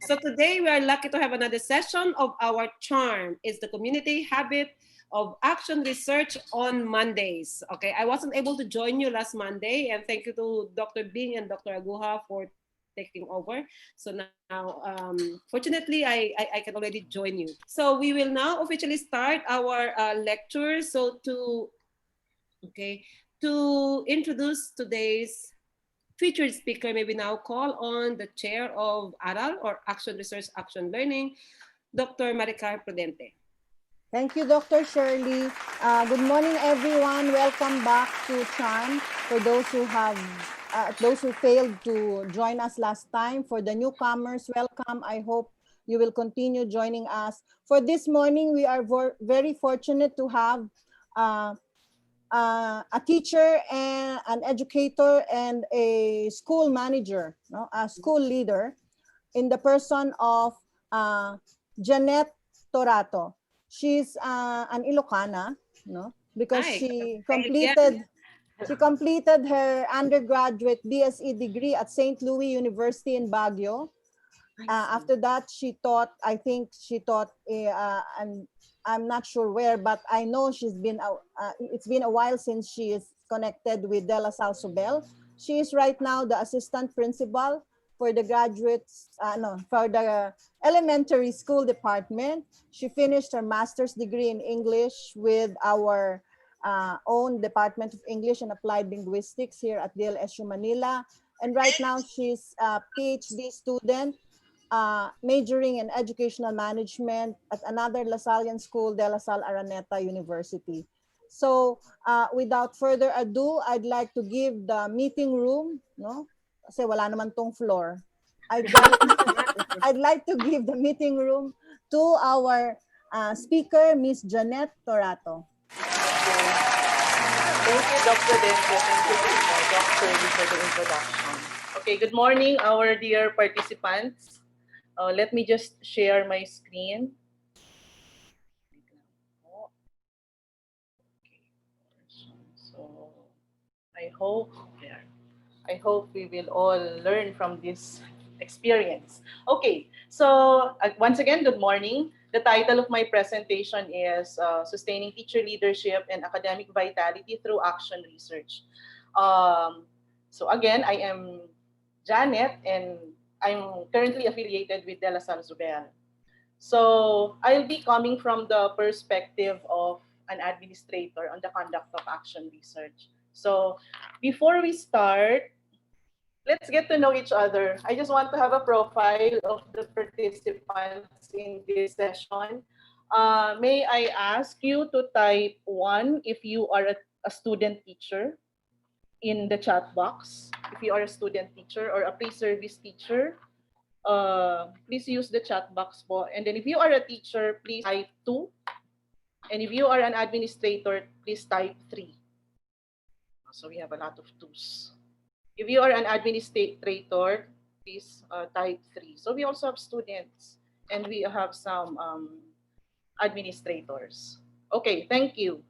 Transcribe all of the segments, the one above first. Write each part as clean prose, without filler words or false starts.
So today we are lucky to have another session of our charm. It's the community habit of action research on Mondays. Okay, I wasn't able to join you last Monday, and thank you to Dr. Bing and Dr. Aguha for taking over. So now, fortunately, I can already join you. So we will now officially start our lecture. So to introduce today's featured speaker, may we now call on the chair of ARAL, or Action Research Action Learning, Dr. Maricar Prudente. Thank you, Dr. Shirley. Good morning, everyone. Welcome back to Charm. For those who failed to join us last time, for the newcomers, welcome. I hope you will continue joining us. For this morning, we are very fortunate to have a teacher and an educator and a school manager, no? A school leader, in the person of Janet Torato. She's an Ilocana, no? Because Hi. she Again. completed her undergraduate BSE degree at St. Louis University in Baguio. After that, I think she taught, and I'm not sure where, but I know it's been a while since she is connected with De La Salle Sobel. She is right now the assistant principal for the for the elementary school department. She finished her master's degree in English with our own Department of English and Applied Linguistics here at DLSU Manila. And right now she's a PhD student majoring in educational management at another Lasallian school, De La Salle Araneta University. So without further ado, I'd like to give the meeting room, no? Kasi wala naman tong floor. I'd like to give the meeting room to our speaker, Miss Janet Torato. Thank you, Dr. Dente. Thank you, Dr. for the introduction. Okay, good morning, our dear participants. Let me just share my screen. So I hope we will all learn from this experience. Okay, so once again, good morning. The title of my presentation is Sustaining Teacher Leadership and Academic Vitality Through Action Research. So again, I am Janet, and I'm currently affiliated with De La Salle Sobel. So I'll be coming from the perspective of an administrator on the conduct of action research. So before we start, let's get to know each other. I just want to have a profile of the participants in this session. May I ask you to type 1 if you are a student teacher in the chat box. If you are a student teacher or a pre-service teacher, please use the chat box po. And then if you are a teacher, please type 2. And if you are an administrator, please type 3. So we have a lot of 2s. If you are an administrator, please type 3. So we also have students, and we have some administrators. Okay, thank you.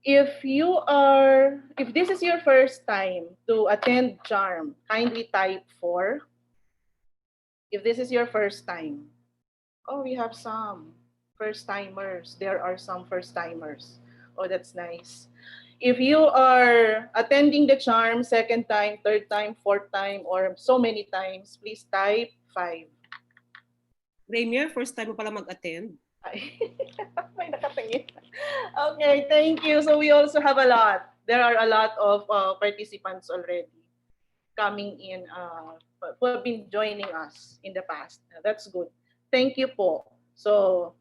If this is your first time to attend CHARM, kindly type 4. If this is your first time. Oh, we have some first-timers. There are some first-timers. Oh, that's nice. If you are attending the CHARM second time, third time, fourth time, or so many times, please type 5. Rainier, first time mo pala mag-attend? May nakatingin. Okay, thank you. So we also have a lot. There are a lot of participants already coming in who have been joining us in the past. That's good. Thank you po. So,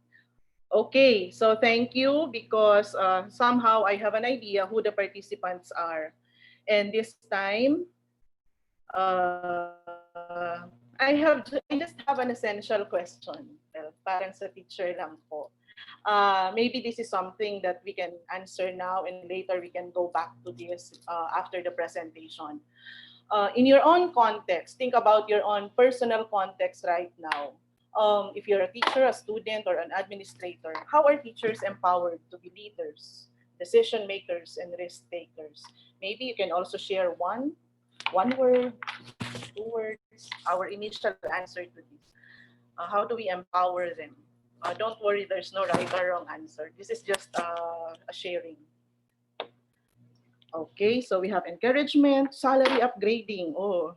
okay. So thank you because somehow I have an idea who the participants are. And this time, I just have an essential question. Well, parang sa teacher lang po. Maybe this is something that we can answer now, and later we can go back to this after the presentation. In your own context, think about your own personal context right now. If you're a teacher, a student, or an administrator, how are teachers empowered to be leaders, decision makers, and risk takers? Maybe you can also share one word, 2 words, our initial answer to this. How do we empower them? Don't worry, there's no right or wrong answer. This is just a sharing. Okay, so we have encouragement, salary upgrading. Oh,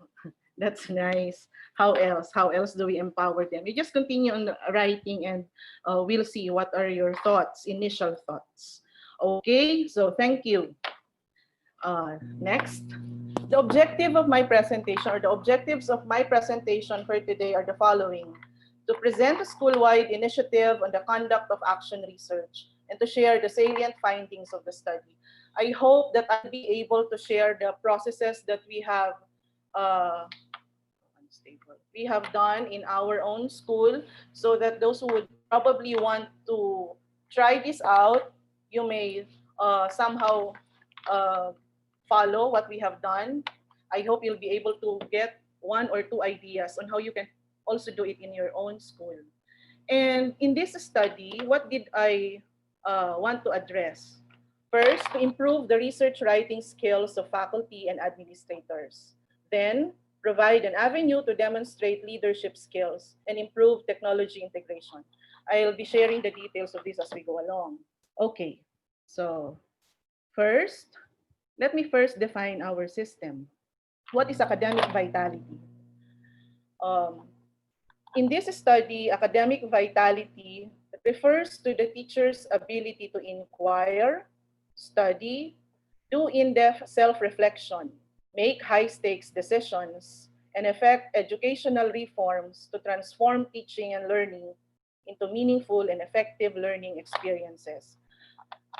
that's nice. How else? How else do we empower them? You just continue on writing and we'll see what are your thoughts, initial thoughts. Okay, so thank you. Next. The objective of my presentation or the objectives of my presentation for today are the following. To present a school-wide initiative on the conduct of action research and to share the salient findings of the study. I hope that I'll be able to share the processes that uh, we have done in our own school so that those who would probably want to try this out, you may somehow uh, follow what we have done. I hope you'll be able to get one or two ideas on how you can also do it in your own school. And in this study, what did I want to address? First, to improve the research writing skills of faculty and administrators. Then, provide an avenue to demonstrate leadership skills and improve technology integration. I'll be sharing the details of this as we go along. Okay, so first, let me first define our system. What is academic vitality? Um, in this study, academic vitality refers to the teacher's ability to inquire, study, do in-depth self-reflection, make high-stakes decisions, and effect educational reforms to transform teaching and learning into meaningful and effective learning experiences.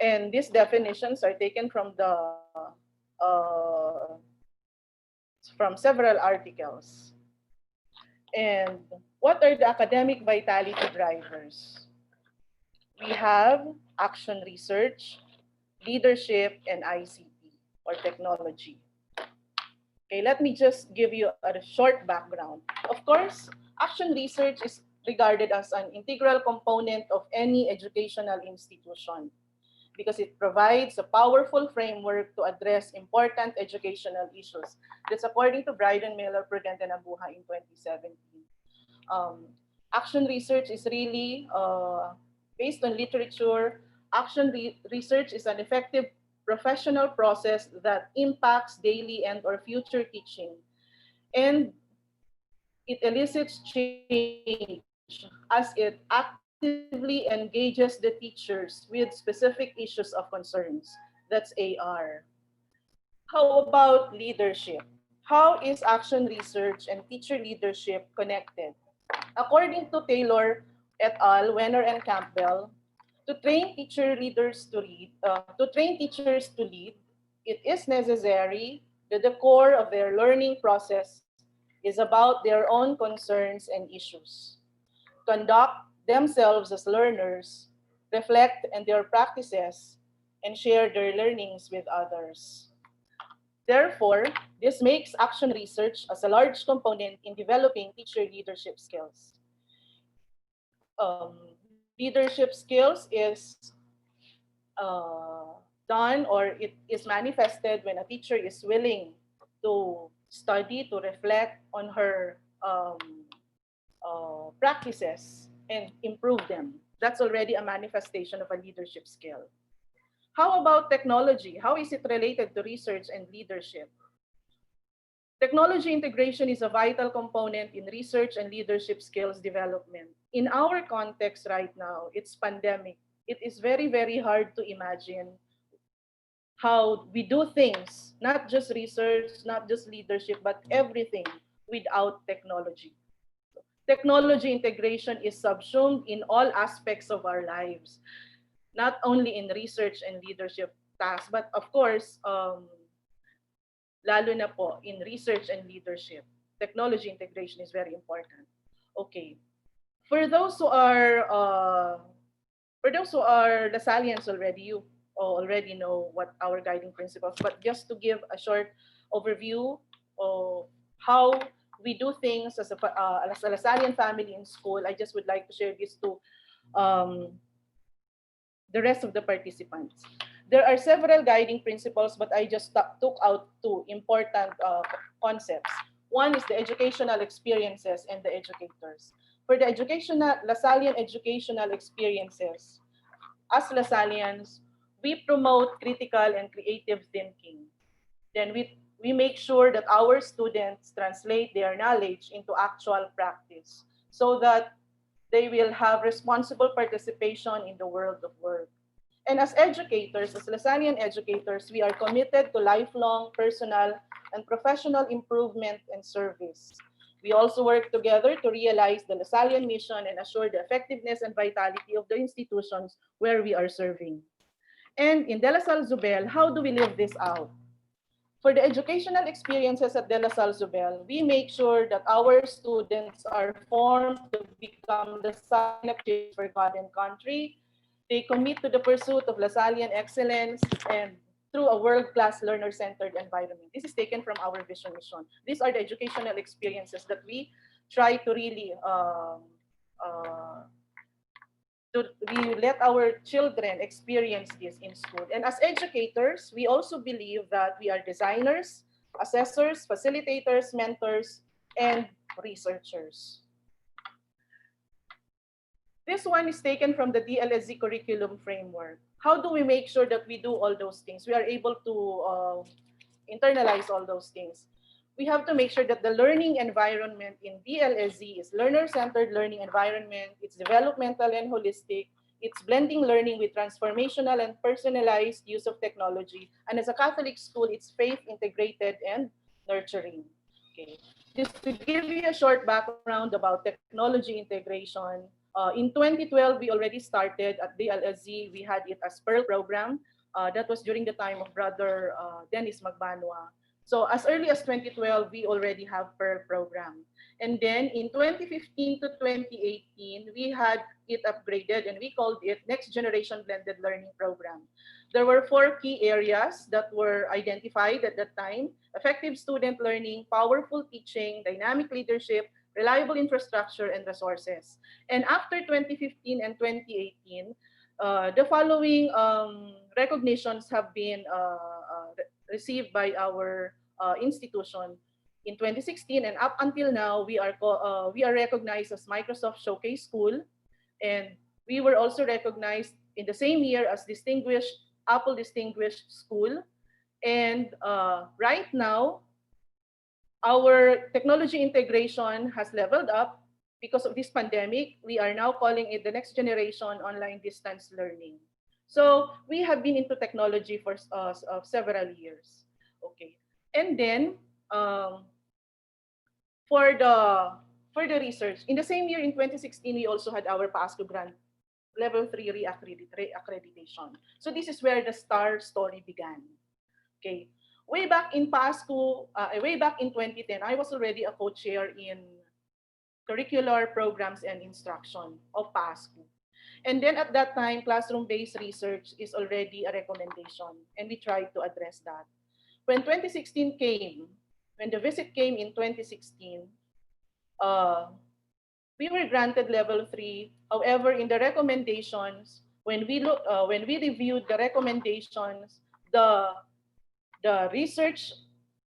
And these definitions are taken uh, from several articles. And what are the academic vitality drivers? We have action research, leadership, and ICT or technology. Okay, let me just give you a short background. Of course, action research is regarded as an integral component of any educational institution because it provides a powerful framework to address important educational issues. That's according to Bryden, Miller, Prudent, and Abuha in 2017. Action research is really based on literature. Research is an effective professional process that impacts daily and or future teaching. And it elicits change as it actively engages the teachers with specific issues of concerns. That's AR. How about leadership? How is action research and teacher leadership connected? According to Taylor et al., Wenner and Campbell, to train teachers to lead, it is necessary that the core of their learning process is about their own concerns and issues. Conduct themselves as learners, reflect on their practices, and share their learnings with others. Therefore, this makes action research as a large component in developing teacher leadership skills. Leadership skills is done or it is manifested when a teacher is willing to study, to reflect on her practices and improve them. That's already a manifestation of a leadership skill. How about technology? How is it related to research and leadership? Technology integration is a vital component in research and leadership skills development. In our context right now, it's pandemic. It is very, very hard to imagine how we do things, not just research, not just leadership, but everything without technology. Technology integration is subsumed in all aspects of our lives, not only in research and leadership tasks, but of course, lalo na po in research and leadership. Technology integration is very important. Okay. For those who are Lasalians already, you already know what our guiding principles. But just to give a short overview of how we do things as a Lasalian family in school, I just would like to share this to the rest of the participants. There are several guiding principles, but I just took out two important concepts. One is the educational experiences and the educators. For the Lasallian educational experiences, as Lasallians, we promote critical and creative thinking. Then we make sure that our students translate their knowledge into actual practice so that they will have responsible participation in the world of work. And as educators, as Lasallian educators, we are committed to lifelong personal and professional improvement and service. We also work together to realize the Lasallian mission and assure the effectiveness and vitality of the institutions where we are serving. And in De La Salle Zubel, how do we live this out? For the educational experiences at De La Salle Zubel, we make sure that our students are formed to become Lasallian appreciates for God and country. They commit to the pursuit of Lasallian excellence and through a world-class learner-centered environment. This is taken from our vision mission. These are the educational experiences that we try to really uh, we let our children experience this in school. And as educators, we also believe that we are designers, assessors, facilitators, mentors, and researchers. This one is taken from the DLSU curriculum framework. How do we make sure that we do all those things? We are able to internalize all those things. We have to make sure that the learning environment in DLSZ is learner-centered learning environment, it's developmental and holistic, it's blending learning with transformational and personalized use of technology, and as a Catholic school, it's faith-integrated and nurturing. Okay. Just to give you a short background about technology integration, in 2012, we already started at DLSZ. We had it as Pearl program. That was during the time of Brother Dennis Magbanua. So as early as 2012, we already have Pearl program. And then in 2015 to 2018, we had it upgraded and we called it Next Generation Blended Learning Program. There were 4 key areas that were identified at that time: effective student learning, powerful teaching, dynamic leadership, reliable infrastructure, and resources. And after 2015 and 2018, the following recognitions have been received by our institution. In 2016 and up until now, we are recognized as Microsoft Showcase School, and we were also recognized in the same year as Apple Distinguished School. And right now, our technology integration has leveled up because of this pandemic. We are now calling it the next generation online distance learning. So we have been into technology for several years. Okay, and then for the research, in the same year in 2016, we also had our PASCO grant level 3 reaccreditation. So this is where the STAR story began. Okay, way back in PASCO, way back in 2010, I was already a co-chair in curricular programs and instruction of PASCO. And then at that time, classroom-based research is already a recommendation, and we tried to address that. When 2016 came, when the visit came in 2016, we were granted level 3. However, in the recommendations, when we reviewed the recommendations, the research,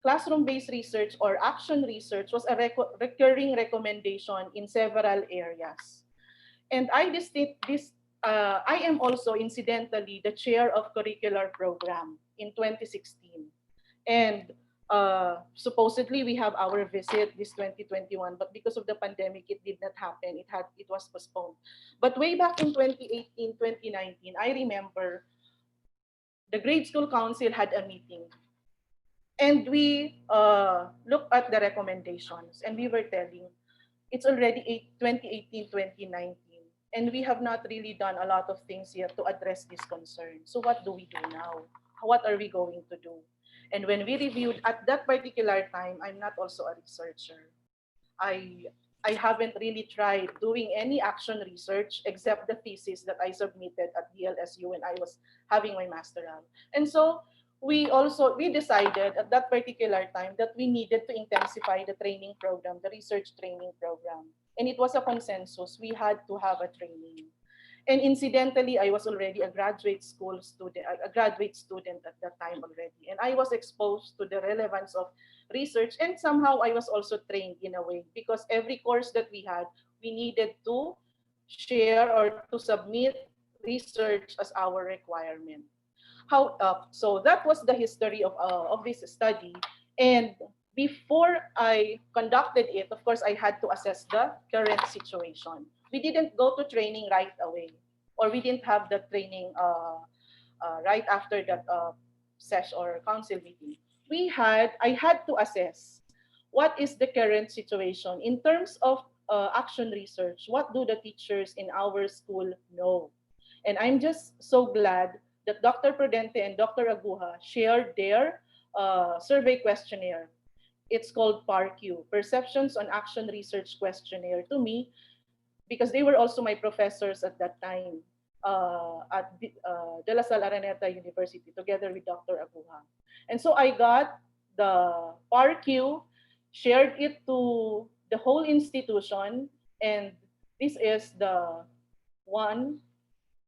classroom-based research or action research was a recurring recommendation in several areas. And I am also incidentally the chair of curricular program in 2016. And supposedly we have our visit this 2021, but because of the pandemic, it did not happen. It was postponed. But way back in 2018, 2019, I remember the grade school council had a meeting. And we looked at the recommendations, and we were telling, it's already 2018, 2019, and we have not really done a lot of things yet to address this concern. So what do we do now? What are we going to do? And when we reviewed at that particular time, I'm not also a researcher. I haven't really tried doing any action research except the thesis that I submitted at DLSU when I was having my masteral. And so we decided at that particular time that we needed to intensify the training program, the research training program. And it was a consensus. We had to have a training. And incidentally, I was already a graduate school student, a graduate student at that time already. And I was exposed to the relevance of research, and somehow I was also trained in a way, because every course that we had, we needed to share or to submit research as our requirement. So that was the history of this study. And before I conducted it, of course, I had to assess the current situation. We didn't go to training right away, or we didn't have the training right after that session or council meeting. I had to assess what is the current situation in terms of action research. What do the teachers in our school know? And I'm just so glad that Dr. Prudente and Dr. Aguja shared their survey questionnaire. It's called PARQ, Perceptions on Action Research Questionnaire, to me, because they were also my professors at that time at De La Salle Araneta University, together with Dr. Aguja. And so I got the PARQ, shared it to the whole institution, and this is the one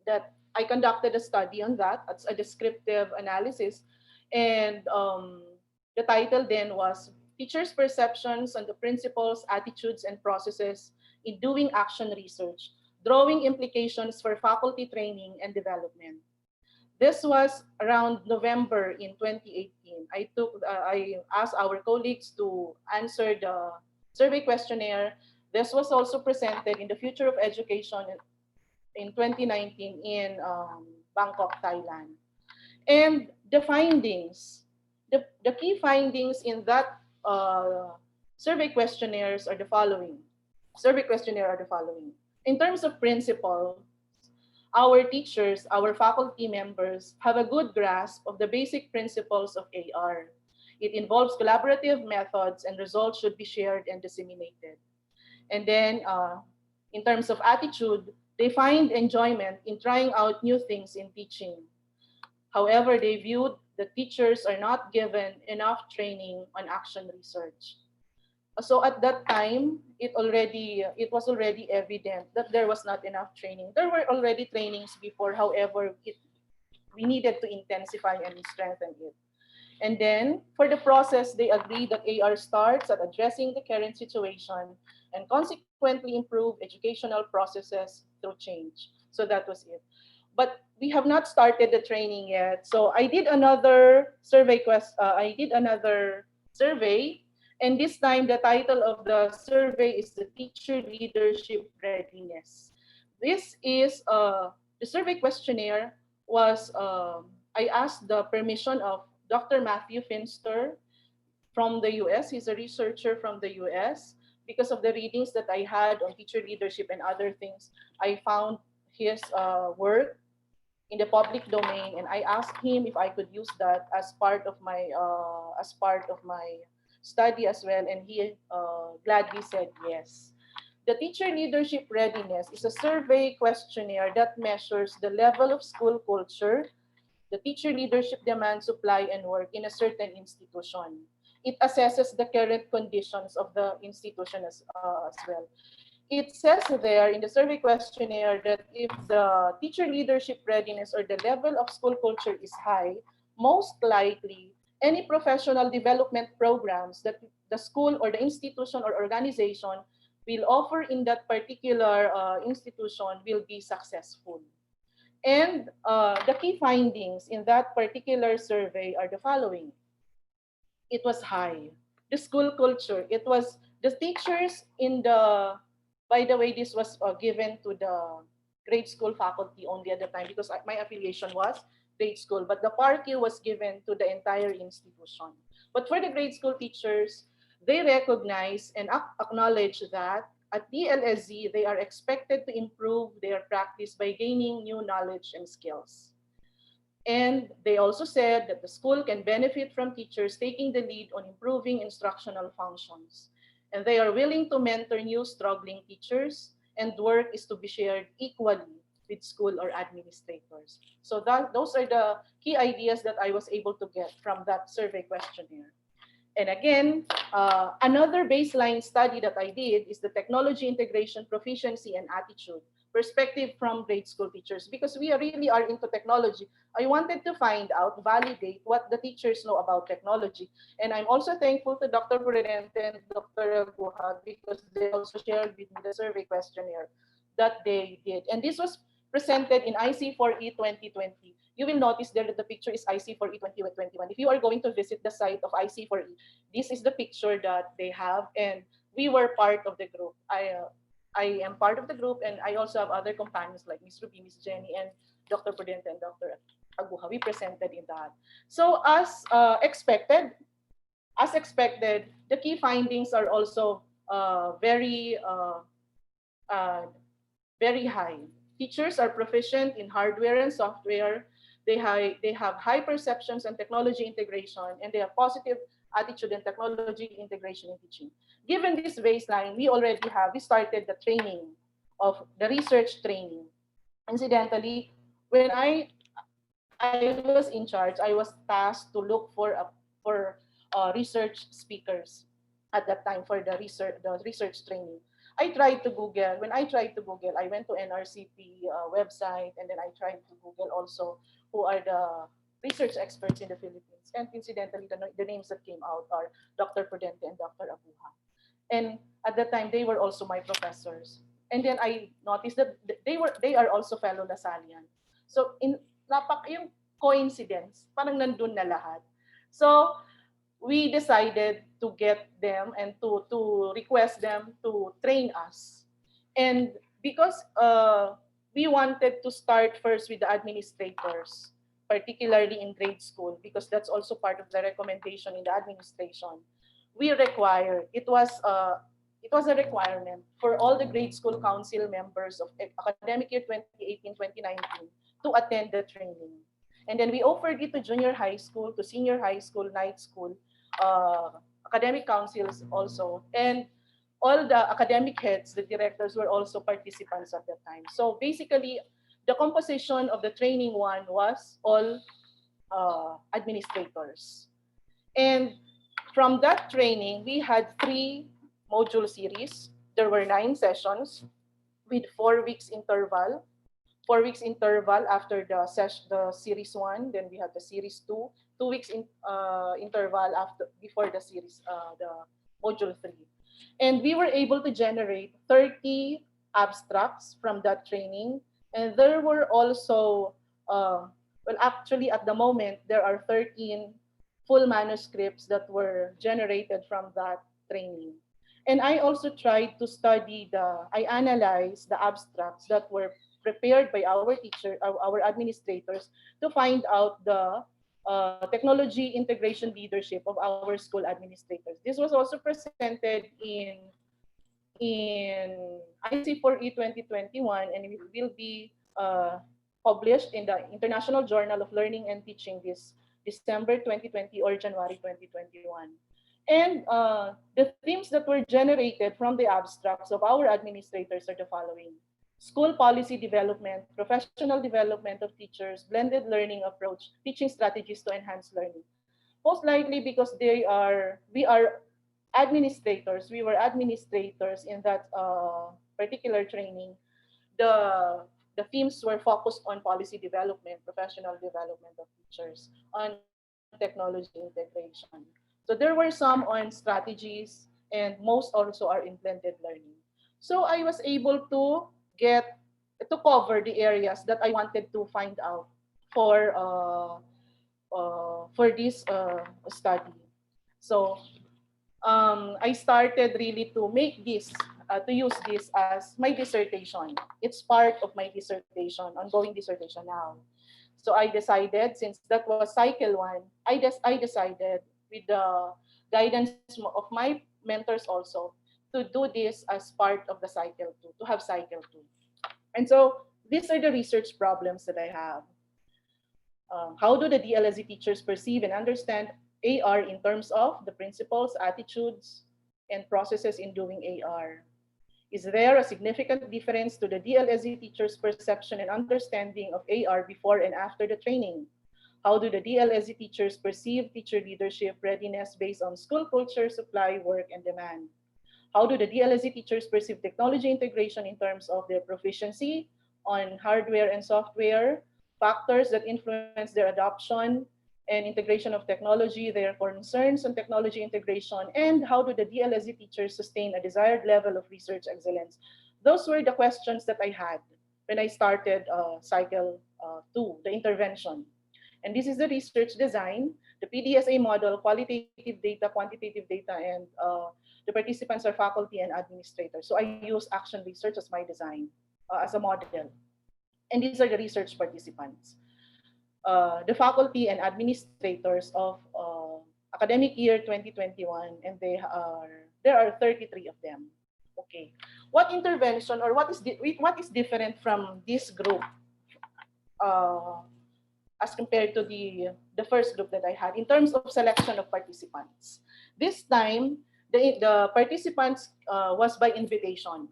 that I conducted a study on that. It's a descriptive analysis. And the title then was Teachers' Perceptions on the Principles, Attitudes, and Processes in Doing Action Research, Drawing Implications for Faculty Training and Development. This was around November in 2018. I asked our colleagues to answer the survey questionnaire. This was also presented in the Future of Education in 2019 in Bangkok, Thailand. And the findings, the key findings in that survey questionnaires are the following. Survey questionnaire are the following. In terms of principle, our teachers, our faculty members have a good grasp of the basic principles of AR. It involves collaborative methods, and results should be shared and disseminated. And then in terms of attitude, they find enjoyment in trying out new things in teaching. However, they viewed that teachers are not given enough training on action research. So at that time, it was already evident that there was not enough training. There were already trainings before, however, we needed to intensify and strengthen it. And then for the process, they agreed that AR starts at addressing the current situation and consequently improve educational processes through change. So that was it. But we have not started the training yet. So I did another survey, and this time the title of the survey is the Teacher Leadership Readiness. This is the survey questionnaire was I asked the permission of Dr. Matthew Finster from the US. He's a researcher from the US. Because of the readings that I had on teacher leadership and other things, I found his work in the public domain, and I asked him if I could use that as part of my study as well, and he gladly said yes. The Teacher Leadership Readiness is a survey questionnaire that measures the level of school culture, the teacher leadership demand, supply, and work in a certain institution. It assesses the current conditions of the institution as well. It says there in the survey questionnaire that if the teacher leadership readiness or the level of school culture is high, most likely any professional development programs that the school or the institution or organization will offer in that particular institution will be successful. And the key findings in that particular survey are the following. It was high. The school culture, it was the teachers in the, by the way, this was given to the grade school faculty only at the time because my affiliation was grade school, but the PARQ was given to the entire institution. But for the grade school teachers, they recognize and acknowledge that at DLSZ, they are expected to improve their practice by gaining new knowledge and skills. And they also said that the school can benefit from teachers taking the lead on improving instructional functions. And they are willing to mentor new struggling teachers, and work is to be shared equally with school or administrators. So those are the key ideas that I was able to get from that survey questionnaire. And again, another baseline study that I did is the technology integration, proficiency, and attitude, perspective from grade school teachers, because we really are into technology. I wanted to find out, validate what the teachers know about technology. And I'm also thankful to Dr. Puridente and Dr. Aguja because they also shared with me the survey questionnaire that they did. And this was presented in IC4E 2020. You will notice there that the picture is IC4E 2021. If you are going to visit the site of IC4E, this is the picture that they have, and we were part of the group. I am part of the group, and I also have other companions like Miss Ruby, Miss Jenny, and Dr. Prudente and Dr. Aguja. We presented in that. So as expected, the key findings are also uh, very high. Teachers are proficient in hardware and software. They have high perceptions and technology integration, and they have positive attitude and technology integration in teaching. Given this baseline, we started the training of the research training. Incidentally, when I was in charge, I was tasked to look for research speakers at that time for the research training. I tried to Google. When I tried to Google, I went to NRCP website, and then I tried to Google also who are the research experts in the Philippines. And incidentally, the names that came out are Dr. Prudente and Dr. Abuha. And at that time, they were also my professors. And then I noticed that they are also fellow Lasallian. So yung coincidence, parang nandun na lahat. So we decided to get them and to request them to train us. And because we wanted to start first with the administrators, particularly in grade school, because that's also part of the recommendation in the administration. We required it was a requirement for all the grade school council members of academic year 2018-2019 to attend the training. And then we offered it to junior high school, to senior high school, night school, uh, academic councils also, and all the academic heads, the directors were also participants at that time. So basically, the composition of the training one was all administrators. And from that training, we had 3 module series. There were 9 sessions with 4 weeks interval. 4 weeks interval after the series one. Then we have the series two. 2 weeks interval after before the series the module three. And we were able to generate 30 abstracts from that training. And there were also actually at the moment there are 13 full manuscripts that were generated from that training. And I also tried to I analyzed the abstracts that were prepared by our teacher, our administrators, to find out the technology integration leadership of our school administrators. This was also presented in IC4E 2021, and it will be published in the International Journal of Learning and Teaching this December 2020 or January 2021. And the themes that were generated from the abstracts of our administrators are the following: school policy development, professional development of teachers, blended learning approach, teaching strategies to enhance learning. Most likely because we were administrators in that particular training. The themes were focused on policy development, professional development of teachers, on technology integration. So there were some on strategies, and most also are in blended learning. So I was able to get to cover the areas that I wanted to find out for this study. So I started really to make this, to use this as my dissertation. It's part of my dissertation, ongoing dissertation now. So I decided, since that was cycle one, I decided with the guidance of my mentors also to do this as part of the cycle two, to have cycle two. And so these are the research problems that I have. How do the DLSE teachers perceive and understand AR in terms of the principles, attitudes, and processes in doing AR? Is there a significant difference to the DLSE teachers' perception and understanding of AR before and after the training? How do the DLSE teachers perceive teacher leadership readiness based on school culture, supply, work, and demand? How do the DLSE teachers perceive technology integration in terms of their proficiency on hardware and software, factors that influence their adoption and integration of technology, their concerns on technology integration, and how do the DLSE teachers sustain a desired level of research excellence? Those were the questions that I had when I started cycle 2, the intervention. And this is the research design, the PDSA model, qualitative data, quantitative data, and the participants are faculty and administrators. So I use action research as my design, as a model. And these are the research participants. The faculty and administrators of academic year 2021, and there are 33 of them. Okay, what intervention or what is different from this group as compared to the first group that I had in terms of selection of participants? This time, the participants was by invitation.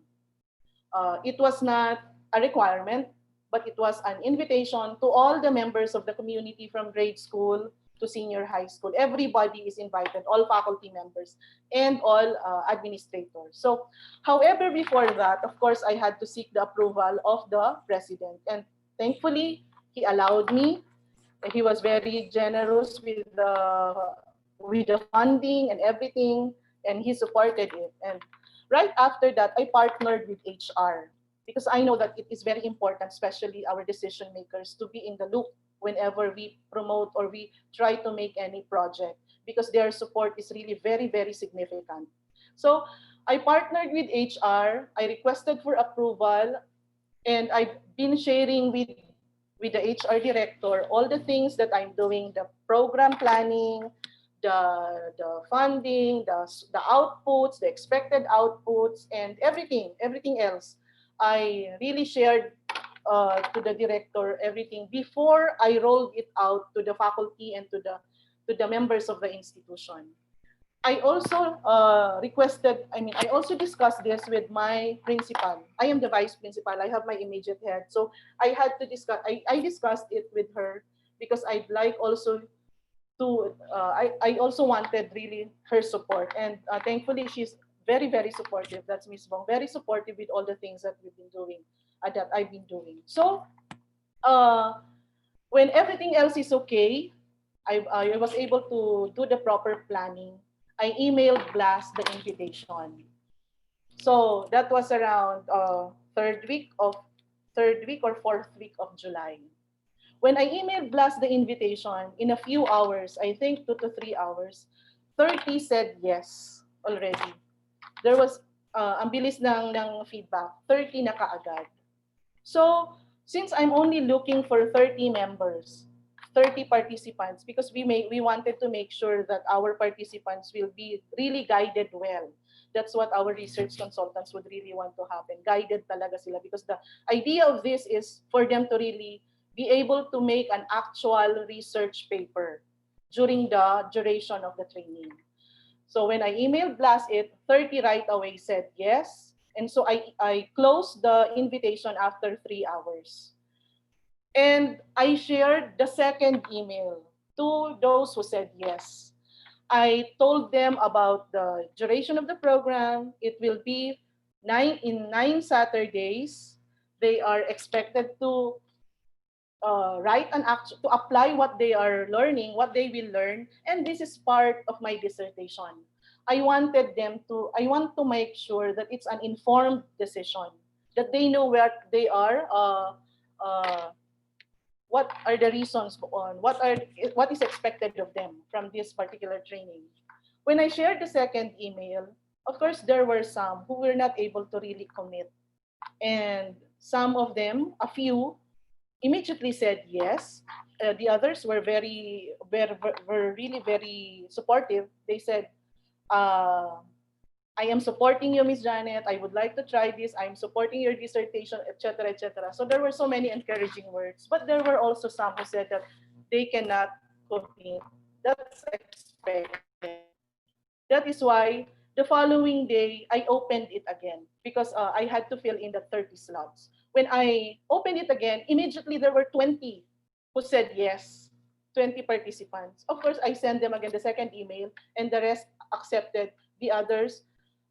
It was not a requirement, but it was an invitation to all the members of the community from grade school to senior high school. Everybody is invited, all faculty members and all administrators. So, however, before that, of course, I had to seek the approval of the president. And thankfully, he allowed me. He was very generous with the funding and everything, and he supported it. And right after that, I partnered with HR because I know that it is very important, especially our decision makers, to be in the loop whenever we promote or we try to make any project, because their support is really very, very significant. So I partnered with HR, I requested for approval, and I've been sharing with the HR director all the things that I'm doing, the program planning, the funding, the outputs, the expected outputs, and everything else. I really shared to the director everything before I rolled it out to the faculty and to the members of the institution. I also I also discussed this with my principal. I am the vice principal. I have my immediate head. So I had to discuss, I discussed it with her because I'd like also to, I also wanted really her support. And thankfully, she's very, very supportive. That's Miss Bong. Very supportive with all the things that we've been doing, that I've been doing. So uh, when everything else is okay, I was able to do the proper planning. I emailed Blast the invitation. So that was around third week or fourth week of July. When I emailed Blast the invitation, in a few hours, I think 2 to 3 hours, 30 said yes already. There was, ang bilis ng feedback, 30 na kaagad. So, since I'm only looking for 30 members, 30 participants, because we wanted to make sure that our participants will be really guided well. That's what our research consultants would really want to happen. Guided talaga sila, because the idea of this is for them to really be able to make an actual research paper during the duration of the training. So when I emailed Blast it, 30 right away said yes. And so I closed the invitation after 3 hours. And I shared the second email to those who said yes. I told them about the duration of the program. It will be 9 Saturdays. They are expected to write an action, to apply what they are learning, what they will learn, and this is part of my dissertation. I want to make sure that it's an informed decision, that they know where they are, what are the reasons on what is expected of them from this particular training. When I shared the second email, of course, there were some who were not able to really commit, and some of them, a few, immediately said yes. The others were were really very supportive. They said, I am supporting you, Miss Janet. I would like to try this. I'm supporting your dissertation, etc., etc. So there were so many encouraging words, but there were also some who said that they cannot commit. That's expected. That is why the following day I opened it again, because I had to fill in the 30 slots. When I opened it again, immediately there were 20 who said yes, 20 participants. Of course, I sent them again the second email, and the rest accepted. The others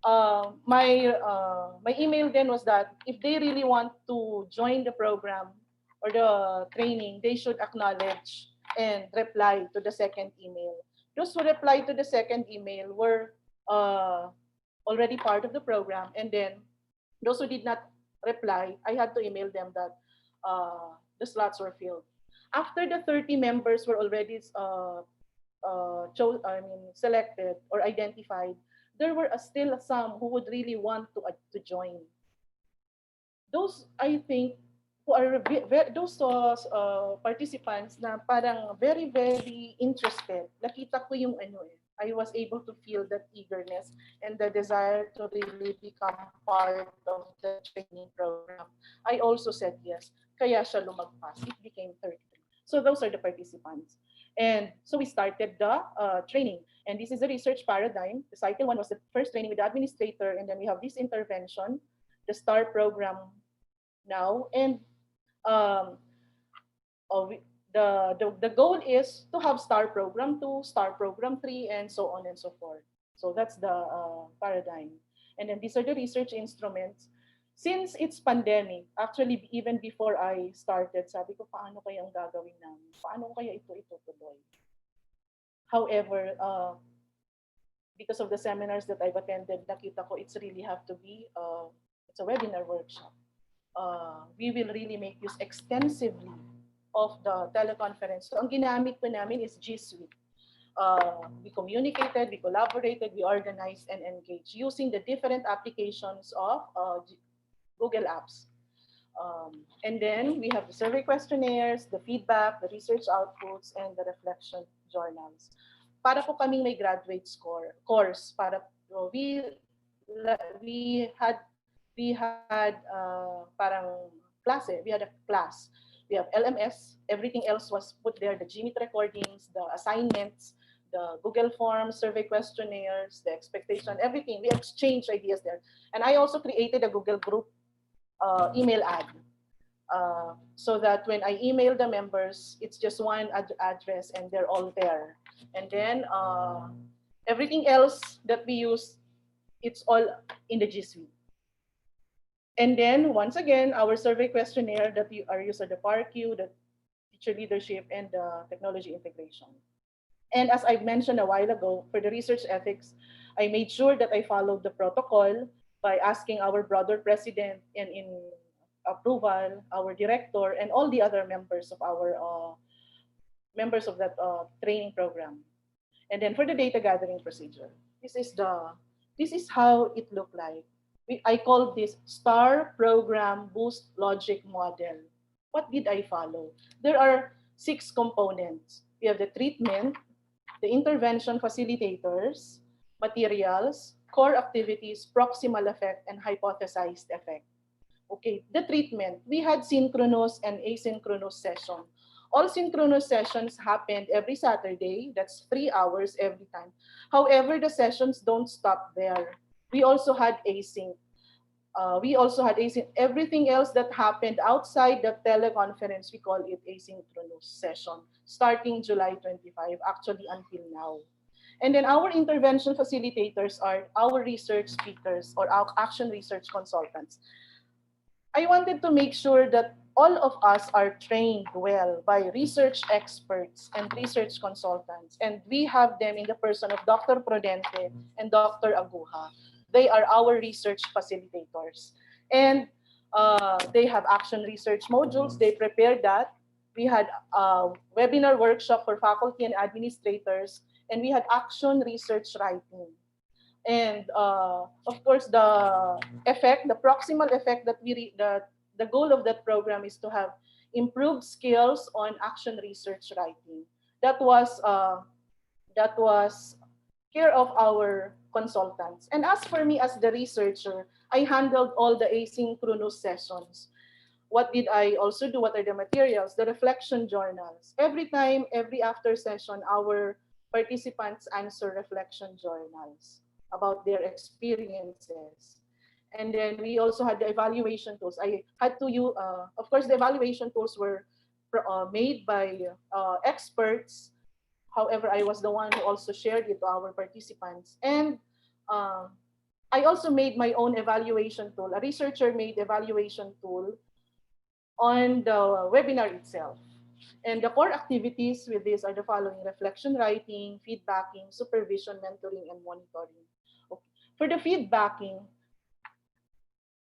my email then was that if they really want to join the program or the training, they should acknowledge and reply to the second email. Those who replied to the second email were uh, already part of the program, and then those who did not reply, I had to email them that the slots were filled. After the 30 members were already selected or identified, there were still some who would really want to join. Those, I think, who are those participants na parang very, very interested. Nakita ko yung ano eh. I was able to feel that eagerness and the desire to really become part of the training program. I also said yes. Kaya siya lumagpas. It became 33. So those are the participants. And so we started the training. And this is a research paradigm. The cycle one was the first training with the administrator, and then we have this intervention, the STAR program now. And um, the goal is to have STAR program 2, STAR program 3, and so on and so forth. So that's the paradigm. And then these are the research instruments. Since it's pandemic, actually even before I started, sabi ko, paano kaya ang gagawin namin? Paano kaya ito itutuloy? However, because of the seminars that I've attended, nakita ko it's really have to be, it's a webinar workshop. We will really make use extensively of the teleconference. So ang ginamit po namin is G Suite. We communicated, we collaborated, we organized and engaged using the different applications of Google Apps. And then we have the survey questionnaires, the feedback, the research outputs, and the reflection journals. Para po kaming may graduate course, para we had parang klase, we had a class. We have LMS, everything else was put there, the GMIT recordings, the assignments, the Google Forms, survey questionnaires, the expectation, everything. We exchanged ideas there. And I also created a Google group email ad so that when I email the members, it's just one address and they're all there. And then everything else that we use, it's all in the G Suite. And then once again, our survey questionnaire that are used at the PARQ, the teacher leadership, and the technology integration. And as I mentioned a while ago, for the research ethics, I made sure that I followed the protocol by asking our brother president and in approval, our director, and all the other members of our members of that training program. And then for the data gathering procedure, this is how it looked like. I call this STAR program boost logic model. What did I follow? There are 6 components. We have the treatment, the intervention facilitators, materials, core activities, proximal effect, and hypothesized effect. Okay, the treatment, we had synchronous and asynchronous session. All synchronous sessions happened every Saturday. That's 3 hours every time. However, the sessions don't stop there. We also had async. Everything else that happened outside the teleconference, we call it asynchronous session, starting July 25, actually until now. And then our intervention facilitators are our research speakers or our action research consultants. I wanted to make sure that all of us are trained well by research experts and research consultants. And we have them in the person of Dr. Prudente and Dr. Aguja. They are our research facilitators. And they have action research modules. They prepared that. We had a webinar workshop for faculty and administrators. And we had action research writing. And of course, the effect, the proximal effect that the goal of that program is to have improved skills on action research writing. That was care of our consultants. And as for me as the researcher, I handled all the asynchronous sessions. What did I also do? What are the materials? The reflection journals. Every time, every after session, our participants answer reflection journals about their experiences. And then we also had the evaluation tools. I had to use, of course, the evaluation tools were made by experts. However, I was the one who also shared it to our participants. And I also made my own evaluation tool. A researcher made evaluation tool on the webinar itself. And the core activities with this are the following: reflection writing, feedbacking, supervision, mentoring, and monitoring. Okay. For the feedbacking,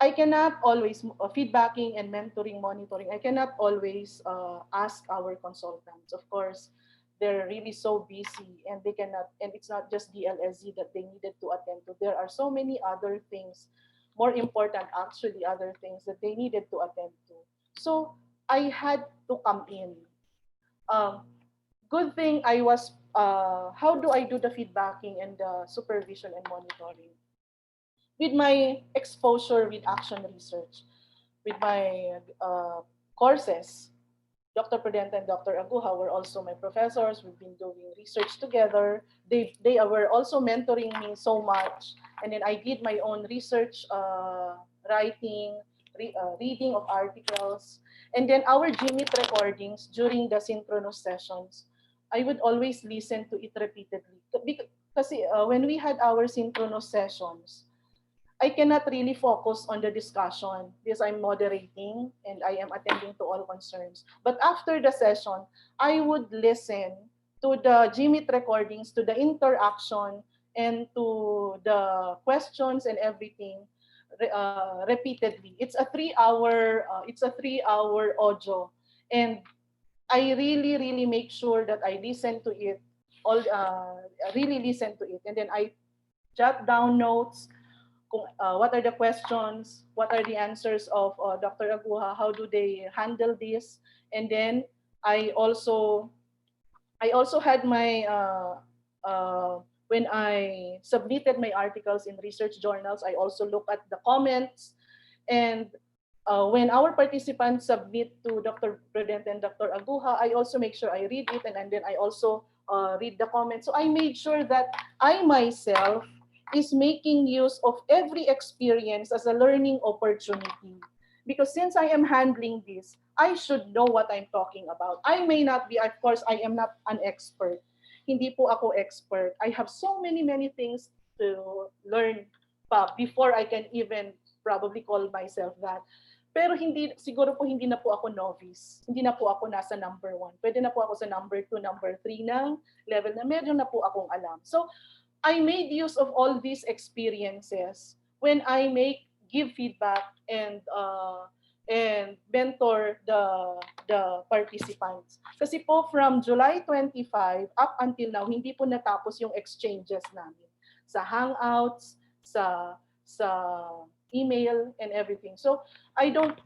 I cannot always, feedbacking and mentoring, monitoring, I cannot always ask our consultants. Of course, they're really so busy and they cannot, and it's not just DLSZ that they needed to attend to. There are so many other things, more important actually, other things that they needed to attend to. So I had to come in. Um, Good thing I was, how do I do the feedbacking and the supervision and monitoring? With my exposure with action research, with my courses, Dr. Prudente and Dr. Aguja were also my professors. We've been doing research together. They were also mentoring me so much. And then I did my own research, writing, reading of articles. And then our GMIT recordings during the synchronous sessions, I would always listen to it repeatedly. Because when we had our synchronous sessions, I cannot really focus on the discussion because I'm moderating and I am attending to all concerns. But after the session, I would listen to the GMIT recordings, to the interaction, and to the questions and everything repeatedly. It's a 3 hour audio, and I really really make sure that I listen to it all. Really listen to it, and then I jot down notes kung, what are the questions, what are the answers of Dr. Aguja, how do they handle this, and then I also I also had my when I submitted my articles in research journals, I also look at the comments, and when our participants submit to Dr. Prudente and Dr. Aguja, I also make sure I read it, and then I also read the comments. So I made sure that I myself is making use of every experience as a learning opportunity. Because since I am handling this, I should know what I'm talking about. I may not be, of course, I am not an expert. Hindi po ako expert. I have so many things to learn pa before I can even probably call myself that. Pero hindi, siguro po hindi na po ako novice. Hindi na po ako nasa number 1. Pwede na po ako sa number 2, number 3 ng level na medyo na po akong alam. So, I made use of all these experiences when I give feedback and mentor the participants. Kasi po from July 25 up until now, hindi po natapos yung exchanges namin sa Hangouts, sa email and everything. So I don't,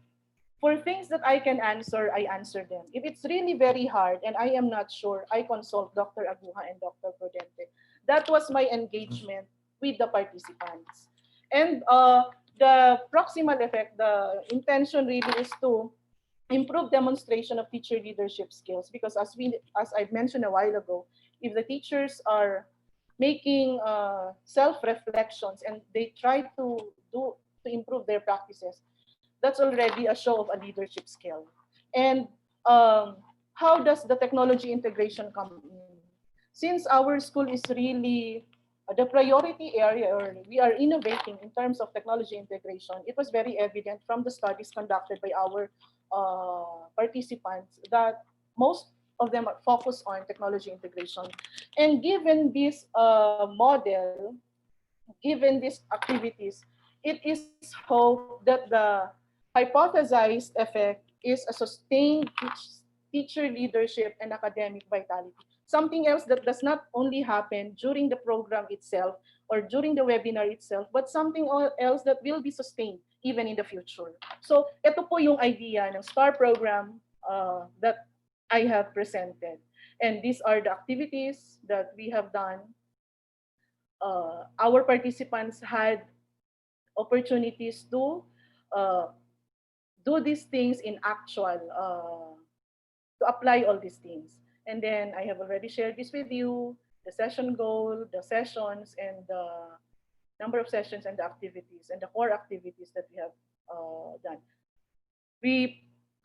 for things that I can answer, I answer them. If it's really very hard and I am not sure, I consult Dr. Aguja and Dr. Prudente. That was my engagement with the participants. And the proximal effect, the intention really is to improve demonstration of teacher leadership skills, because as I mentioned a while ago, if the teachers are making self-reflections and they try to improve their practices, that's already a show of a leadership skill. And how does the technology integration come in? Since our school is really the priority area, or we are innovating in terms of technology integration, it was very evident from the studies conducted by our participants that most of them are focused on technology integration. And given this model, given these activities, it is hope that the hypothesized effect is a sustained teacher leadership and academic vitality. Something else that does not only happen during the program itself or during the webinar itself, but something else that will be sustained even in the future. So ito po yung idea ng STAR program that I have presented. And these are the activities that we have done. Our participants had opportunities to do these things in actual, to apply all these things. And then I have already shared this with you, the session goal, the sessions, and the number of sessions and the activities and the core activities that we have done.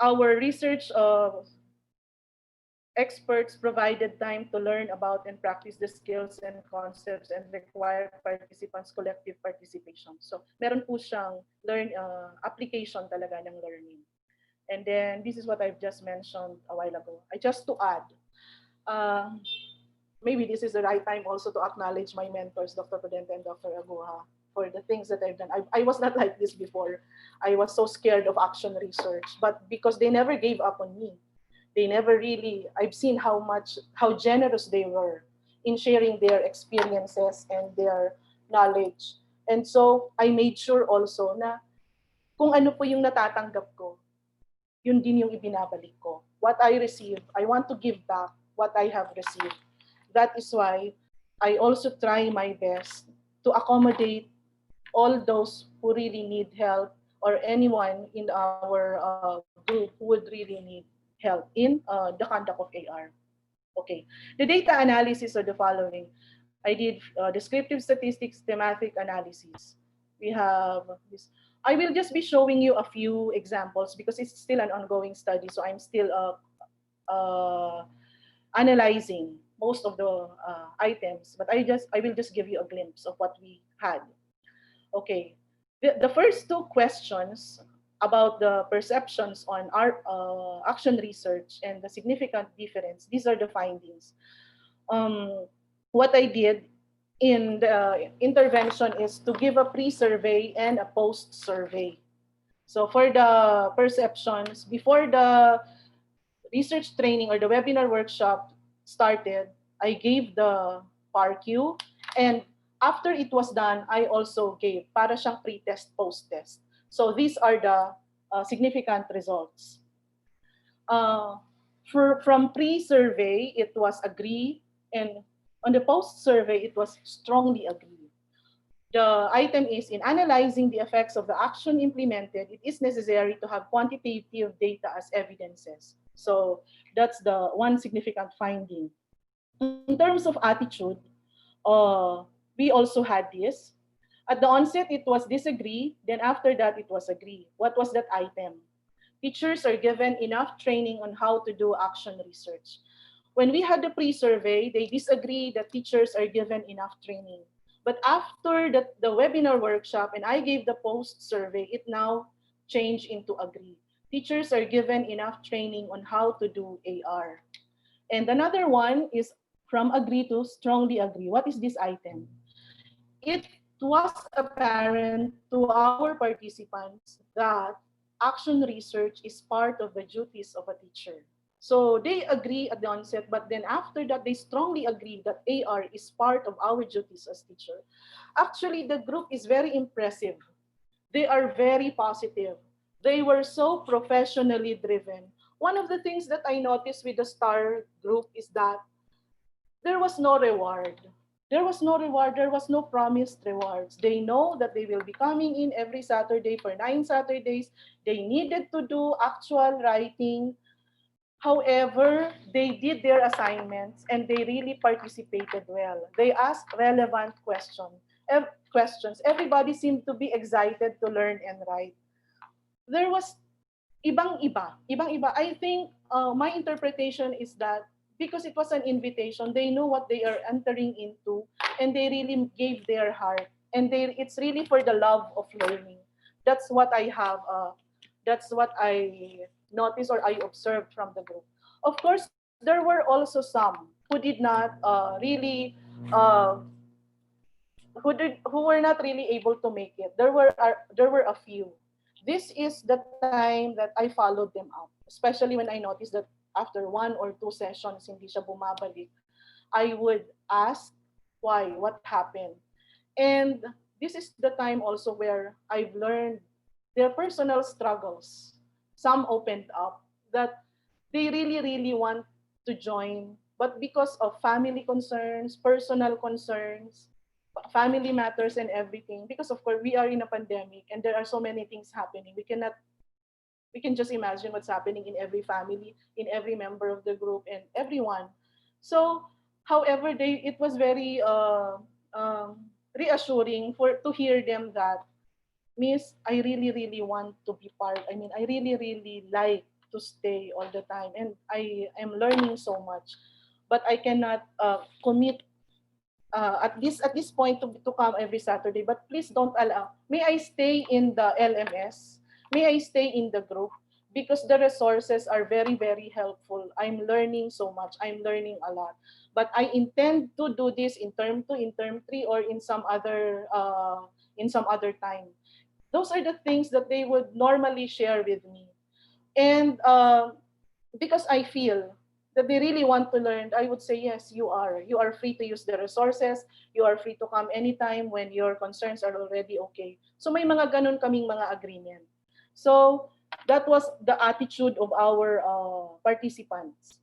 Our research Experts provided time to learn about and practice the skills and concepts and require participants' collective participation. So, meron po siyang application talaga ng learning. And then, this is what I've just mentioned a while ago. Just to add, uh, maybe this is the right time also to acknowledge my mentors, Dr. Prudente and Dr. Aguha, for the things that I've done. I was not like this before. I was so scared of action research, but because they never gave up on me, they never really, I've seen how generous they were in sharing their experiences and their knowledge. And so I made sure also na kung ano po yung natatanggap ko, yun din yung ibinabalik ko. What I receive, I want to give back what I have received. That is why I also try my best to accommodate all those who really need help or anyone in our group who would really need help in the conduct of AR. Okay. The data analysis are the following. I did descriptive statistics, thematic analysis. We have this. I will just be showing you a few examples because it's still an ongoing study. So I'm still analyzing most of the items, but I will just give you a glimpse of what we had. Okay. The first two questions about the perceptions on our action research and the significant difference, these are the findings. Um, what I did in the intervention is to give a pre-survey and a post-survey. So for the perceptions, before the research training or the webinar workshop started, I gave the PARQ, and after it was done, I also gave para siyang pre-test, post-test. So these are the significant results. From pre-survey, it was agree, and on the post-survey, it was strongly agree. The item is, in analyzing the effects of the action implemented, it is necessary to have quantitative data as evidences. So that's the one significant finding. In terms of attitude, we also had this. At the onset, it was disagree. Then after that, it was agree. What was that item? Teachers are given enough training on how to do action research. When we had the pre-survey, they disagree that teachers are given enough training. But after the webinar workshop and I gave the post-survey, it now changed into agree. Teachers are given enough training on how to do AR. And another one is from agree to strongly agree. What is this item? It was apparent to our participants that action research is part of the duties of a teacher. So they agree at the onset, but then after that, they strongly agree that AR is part of our duties as teacher. Actually, the group is very impressive. They are very positive. They were so professionally driven. One of the things that I noticed with the STAR group is that there was no reward. There was no reward. There was no promised rewards. They know that they will be coming in every Saturday for 9 Saturdays. They needed to do actual writing. However, they did their assignments and they really participated well. They asked relevant questions. Everybody seemed to be excited to learn and write. There was ibang-iba. I think my interpretation is that because it was an invitation, they know what they are entering into and they really gave their heart. And it's really for the love of learning. That's what I have. That's what I noticed or I observed from the group. Of course, there were also some who did not really uh, who were not really able to make it. There were a few. This is the time that I followed them up, especially when I noticed that after one or two sessions hindi siya bumabalik. I would ask why, what happened. And this is the time also where I've learned their personal struggles. Some opened up that they really, really want to join, but because of family concerns, personal concerns, family matters and everything, because of course we are in a pandemic and there are so many things happening. We can just imagine what's happening in every family, in every member of the group and everyone. So, however, it was very reassuring to hear them that, Miss, I really, really want to be part. I mean, I really, really like to stay all the time, and I am learning so much, but I cannot commit at this point to come every Saturday. But please don't allow. May I stay in the LMS? May I stay in the group? Because the resources are very, very helpful. I'm learning so much. I'm learning a lot. But I intend to do this in term 2, in term 3, or in some other time. Those are the things that they would normally share with me. And because I feel that they really want to learn, I would say, yes, you are. You are free to use the resources. You are free to come anytime when your concerns are already okay. So may mga ganun kaming mga agreement. So that was the attitude of our participants.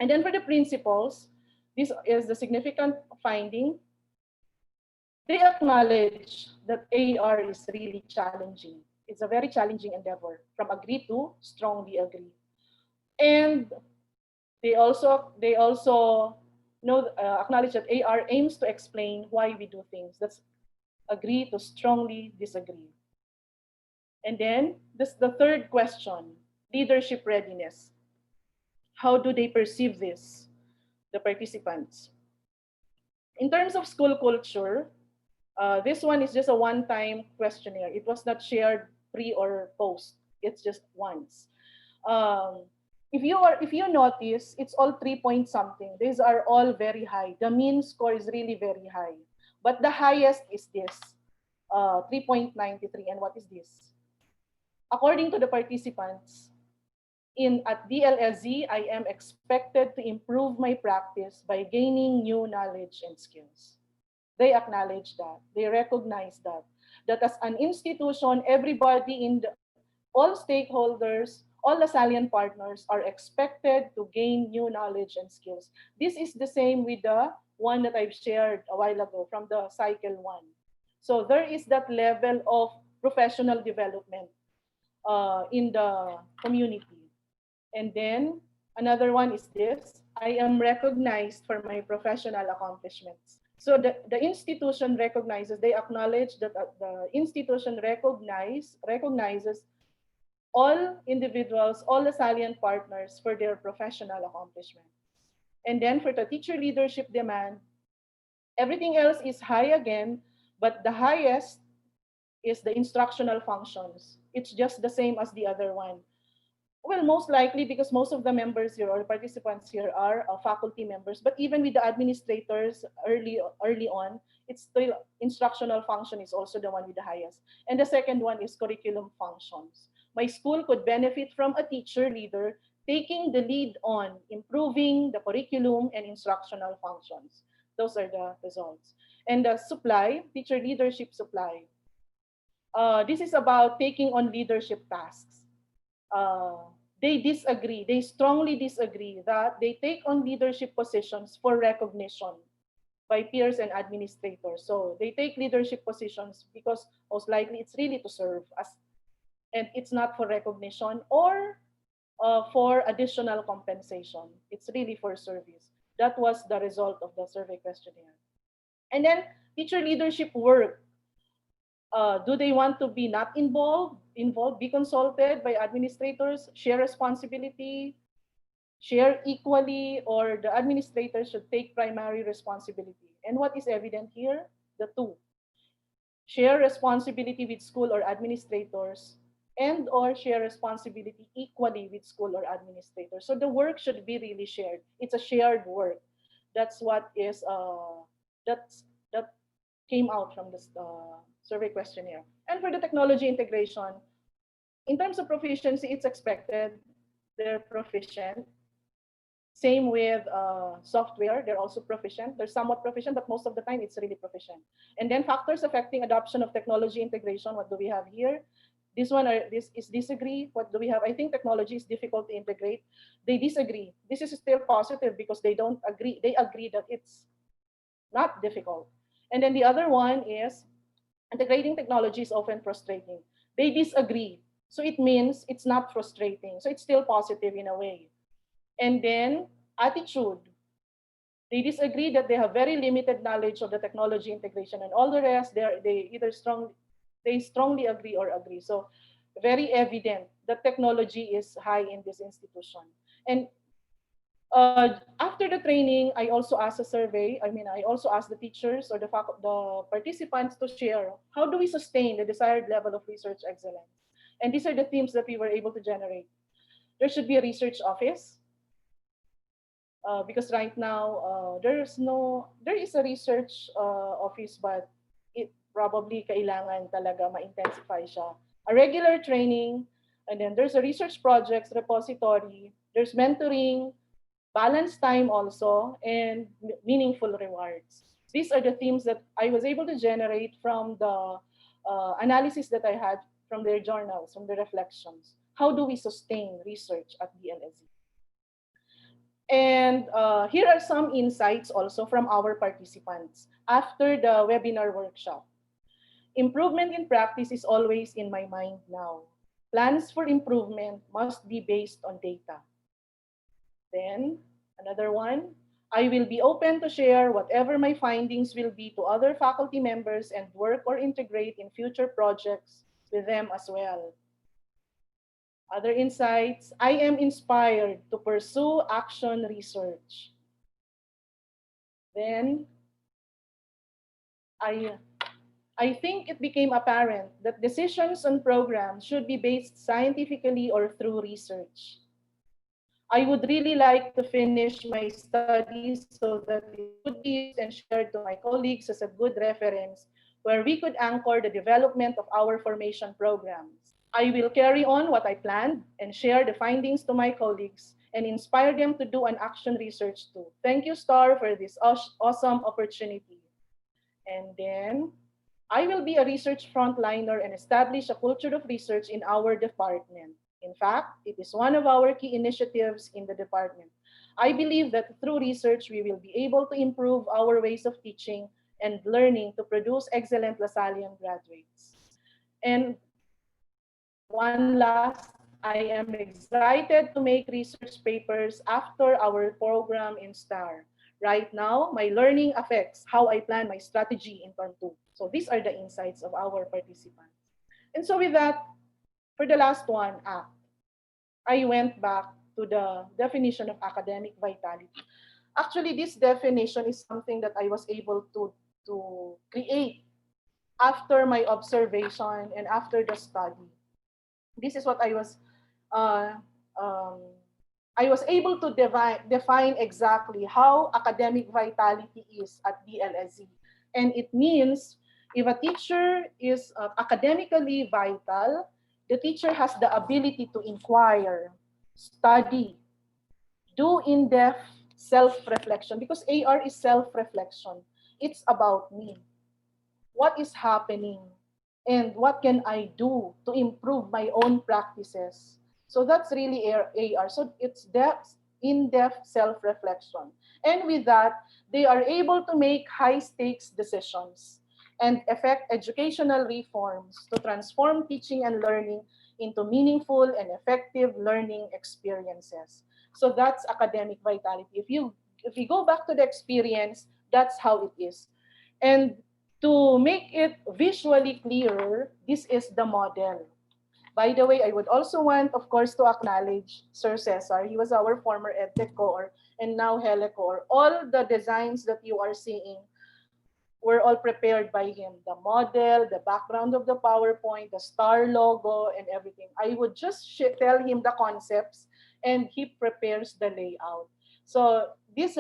And then for the principals, this is the significant finding. They acknowledge that AR is really challenging. It's a very challenging endeavor, from agree to strongly agree. And they also acknowledge that AR aims to explain why we do things. That's agree to strongly disagree. And then the third question, leadership readiness. How do they perceive this, the participants? In terms of school culture, this one is just a one-time questionnaire. It was not shared pre or post. It's just once. If you notice, it's all 3 point something. These are all very high. The mean score is really very high. But the highest is this, 3.93. And what is this? According to the participants, at DLSZ, I am expected to improve my practice by gaining new knowledge and skills. They acknowledge that. They recognize that as an institution, everybody all stakeholders, all the salient partners are expected to gain new knowledge and skills. This is the same with the one that I've shared a while ago from the cycle 1. So there is that level of professional development in the community. And then another one is this: I am recognized for my professional accomplishments. So the institution recognizes, they acknowledge that the institution recognizes all individuals, all the salient partners for their professional accomplishment. And then for the teacher leadership demand, everything else is high again, but the highest is the instructional functions. It's just the same as the other one. Well, most likely because most of the members here or participants here are faculty members, but even with the administrators early on, it's still instructional function is also the one with the highest. And the second one is curriculum functions. My school could benefit from a teacher leader taking the lead on improving the curriculum and instructional functions. Those are the results. And the supply, teacher leadership supply. This is about taking on leadership tasks. They disagree. They strongly disagree that they take on leadership positions for recognition by peers and administrators. So they take leadership positions because most likely it's really to serve as, and it's not for recognition or for additional compensation. It's really for service. That was the result of the survey questionnaire. And then teacher leadership work. Do they want to be not involved, be consulted by administrators, share responsibility, share equally, or the administrators should take primary responsibility? And what is evident here? The two. Share responsibility with school or administrators and or share responsibility equally with school or administrators. So the work should be really shared. It's a shared work. That's what is, that came out from this survey questionnaire. And for the technology integration, in terms of proficiency, it's expected they're proficient. Same with software, they're also proficient. They're somewhat proficient, but most of the time it's really proficient. And then factors affecting adoption of technology integration, what do we have here? This one is disagree. What do we have? I think technology is difficult to integrate. They disagree. This is still positive because they don't agree. They agree that it's not difficult. And then the other one is integrating technology is often frustrating. They disagree. So it means it's not frustrating. So it's still positive in a way. And then attitude. They disagree that they have very limited knowledge of the technology integration, and all the rest they strongly agree or agree. So very evident that technology is high in this institution. And after the training, I also asked a survey. I mean, I also asked the teachers or the participants to share how do we sustain the desired level of research excellence. And these are the themes that we were able to generate. There should be a research office because right now there is a research office, but it probably kailangan talaga ma-intensify siya. A regular training, and then there's a research projects repository, there's mentoring, balanced time also, and meaningful rewards. These are the themes that I was able to generate from the analysis that I had from their journals, from the reflections. How do we sustain research at DLSU? And here are some insights also from our participants after the webinar workshop. Improvement in practice is always in my mind now. Plans for improvement must be based on data. Then, another one, I will be open to share whatever my findings will be to other faculty members and work or integrate in future projects with them as well. Other insights, I am inspired to pursue action research. Then, I think it became apparent that decisions on programs should be based scientifically or through research. I would really like to finish my studies so that it could be used and shared to my colleagues as a good reference where we could anchor the development of our formation programs. I will carry on what I planned and share the findings to my colleagues and inspire them to do an action research too. Thank you, Star, for this awesome opportunity. And then I will be a research frontliner and establish a culture of research in our department. In fact, it is one of our key initiatives in the department. I believe that through research, we will be able to improve our ways of teaching and learning to produce excellent Lasallian graduates. And one last, I am excited to make research papers after our program in STAR. Right now, my learning affects how I plan my strategy in term 2. So these are the insights of our participants. And so with that, for the last one, I went back to the definition of academic vitality. Actually, this definition is something that I was able to create after my observation and after the study. This is what uh, um, I was able to define exactly how academic vitality is at DLSE. And it means if a teacher is academically vital, the teacher has the ability to inquire, study, do in-depth self-reflection, because AR is self-reflection. It's about me. What is happening? And what can I do to improve my own practices? So that's really AR. So it's in-depth self-reflection. And with that, they are able to make high-stakes decisions and effect educational reforms to transform teaching and learning into meaningful and effective learning experiences. So that's academic vitality. If you go back to the experience, that's how it is. And to make it visually clearer, this is the model. By the way, I would also want, of course, to acknowledge Sir Cesar. He was our former EdTech core and now HeleCore. All the designs that you are seeing were all prepared by him. The model, the background of the PowerPoint, the star logo, and everything. I would just tell him the concepts and he prepares the layout. So this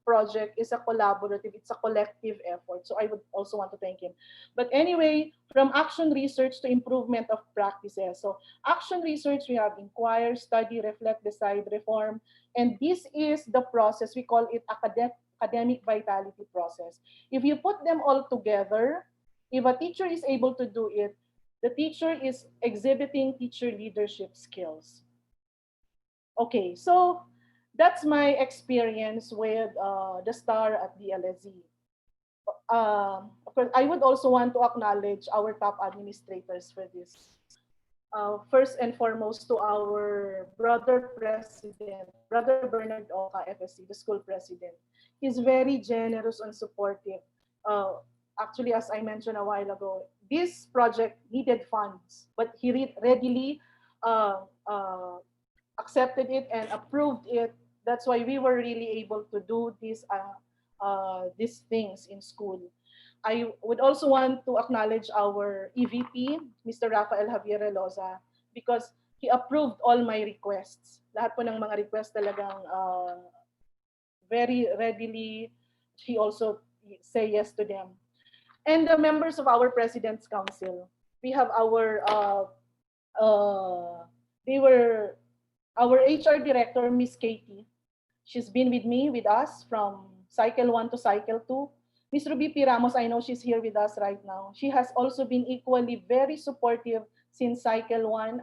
project is a collaborative, it's a collective effort. So I would also want to thank him. But anyway, from action research to improvement of practices. So action research, we have inquire, study, reflect, decide, reform. And this is the process, we call it academic vitality process. If you put them all together, if a teacher is able to do it, the teacher is exhibiting teacher leadership skills. Okay, so that's my experience with the STAR at DLSE. Of course, I would also want to acknowledge our top administrators for this. First and foremost to our brother president, Brother Bernard Oka, FSC, the school president. He's very generous and supportive. Actually, as I mentioned a while ago, this project needed funds, but he readily uh, accepted it and approved it. That's why we were really able to do these things in school. I would also want to acknowledge our EVP, Mr. Rafael Javier Relosa, because he approved all my requests. Lahat po ng mga requests talagang very readily, he also say yes to them. And the members of our President's Council, we have they were our HR director, Miss Katie. She's been with us from cycle 1 to cycle 2. Miss Ruby P. Ramos, I know she's here with us right now. She has also been equally very supportive since cycle 1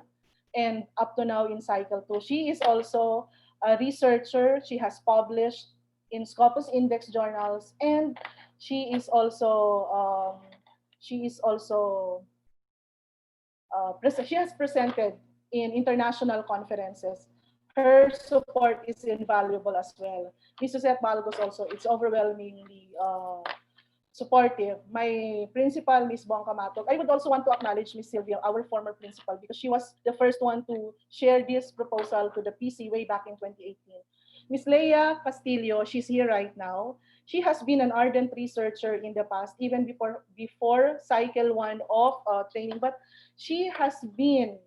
and up to now in cycle 2. She is also a researcher. She has published in Scopus Index journals, and she is also she has presented in international conferences. Her support is invaluable as well. Ms. Suzette Balgos also, it's overwhelmingly supportive. My principal, Ms. Bongka Matok. I would also want to acknowledge Ms. Sylvia, our former principal, because she was the first one to share this proposal to the PC way back in 2018. Ms. Leia Castillo, she's here right now. She has been an ardent researcher in the past, even before cycle 1 of training, but she has been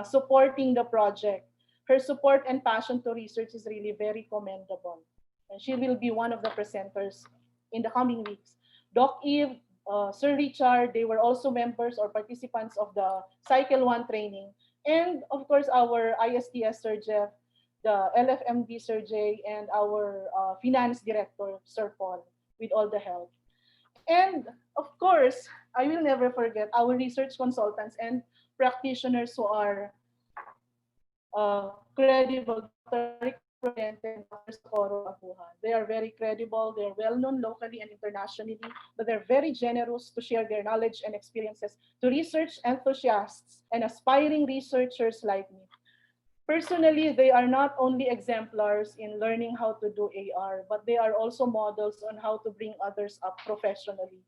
supporting the project. Her support and passion to research is really very commendable. And she will be one of the presenters in the coming weeks. Doc Eve, Sir Richard, they were also members or participants of the cycle 1 training. And of course, our ISTS Sir Jeff, the LFMD Sir Jay, and our finance director, Sir Paul, with all the help. And of course, I will never forget our research consultants and practitioners who are credible, Dr. Rick Prudente and Dr. Socorro Abuja. They are very credible, they are well-known locally and internationally, but they're very generous to share their knowledge and experiences to research enthusiasts and aspiring researchers like me. Personally, they are not only exemplars in learning how to do AR, but they are also models on how to bring others up professionally.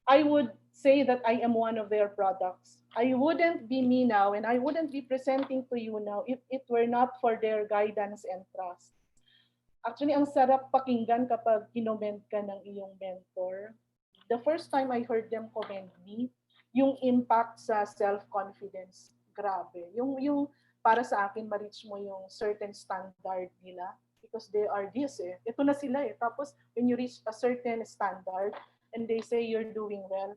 I would say that I am one of their products. I wouldn't be me now and I wouldn't be presenting to you now if it were not for their guidance and trust. Actually, ang sarap pakinggan kapag kinoment ka ng iyong mentor. The first time I heard them commend me, yung impact sa self-confidence, grabe. Yung para sa akin, ma-reach mo yung certain standard nila because they are this eh. Ito na sila eh. Tapos, when you reach a certain standard and they say you're doing well,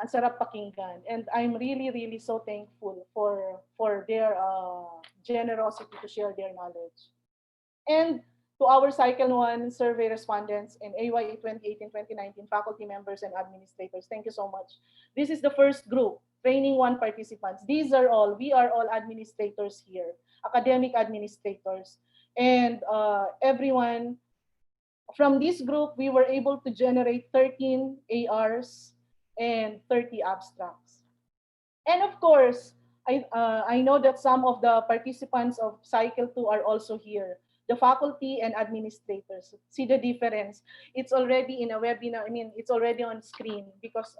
ang sarap pakinggan. And I'm really, really so thankful for their generosity to share their knowledge. And to our Cycle 1 survey respondents and AYE 2018-2019 faculty members and administrators, thank you so much. This is the first group, Training 1 participants. We are all administrators here, academic administrators. And everyone from this group, we were able to generate 13 ARs and 30 abstracts. And of course, I know that some of the participants of Cycle 2 are also here. The faculty and administrators. See the difference. It's already in a webinar. I mean, it's already on screen because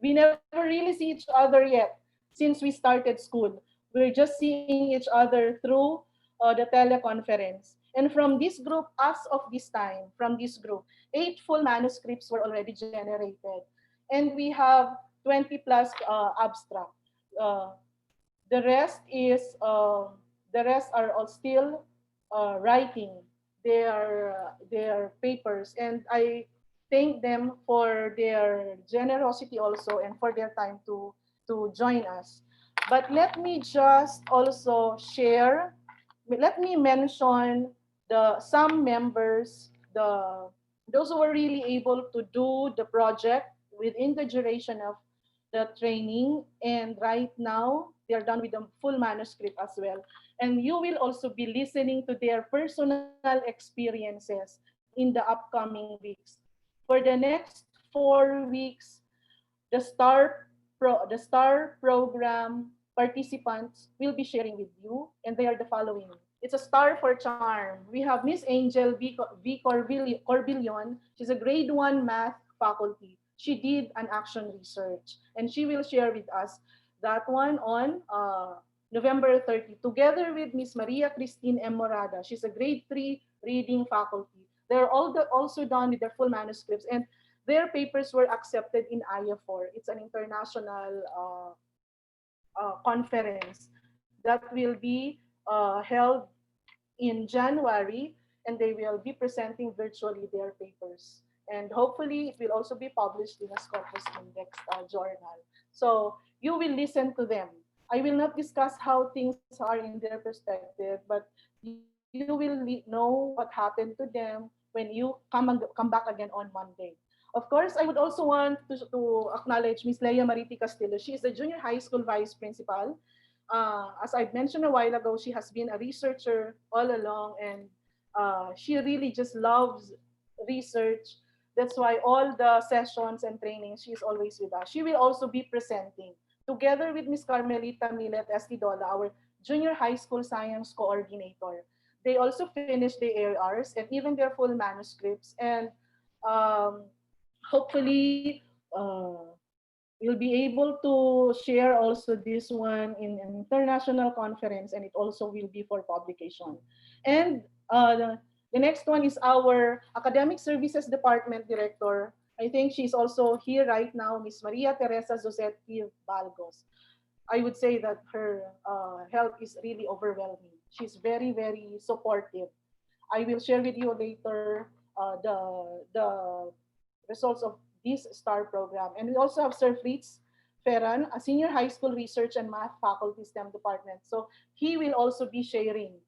we never really see each other yet since we started school. We're just seeing each other through the teleconference. And from this group, as of this time, from this group, 8 full manuscripts were already generated. And we have 20 plus abstract. The rest are all still writing their papers, and I thank them for their generosity also and for their time to join us. But let me just also share. Let me mention some members, those who were really able to do the project within the duration of the training, and right now they're done with the full manuscript as well. And you will also be listening to their personal experiences in the upcoming weeks. For the next 4 weeks, the STAR program participants will be sharing with you, and they are the following. It's a STAR for Charm. We have Miss Angel V. Corbillion. She's a grade 1 math faculty. she did an action research, and she will share with us that one on November 30, together with Miss Maria Christine M. Morada. She's a grade 3 reading faculty. They're also done with their full manuscripts, and their papers were accepted in IA4. It's an international conference that will be held in January, and they will be presenting virtually their papers. And hopefully, it will also be published in a Scopus Index journal. So you will listen to them. I will not discuss how things are in their perspective, but you will know what happened to them when you come back again on Monday. Of course, I would also want to acknowledge Miss Leia Mariti Castillo. She is the junior high school vice principal. As I mentioned a while ago, she has been a researcher all along, and she really just loves research. That's why all the sessions and trainings, she's always with us. She will also be presenting together with Miss Carmelita Milet Estidola, our junior high school science coordinator. They also finished the ARs and even their full manuscripts. And um, hopefully, we'll be able to share also this one in an international conference, and it also will be for publication. And the next one is our Academic Services Department Director. I think she's also here right now, Miss Maria Teresa Zosetti Balgos. I would say that her help is really overwhelming. She's very, very supportive. I will share with you later the results of this STAR program. And we also have Sir Fritz Ferran, a senior high school research and math faculty STEM department. So he will also be sharing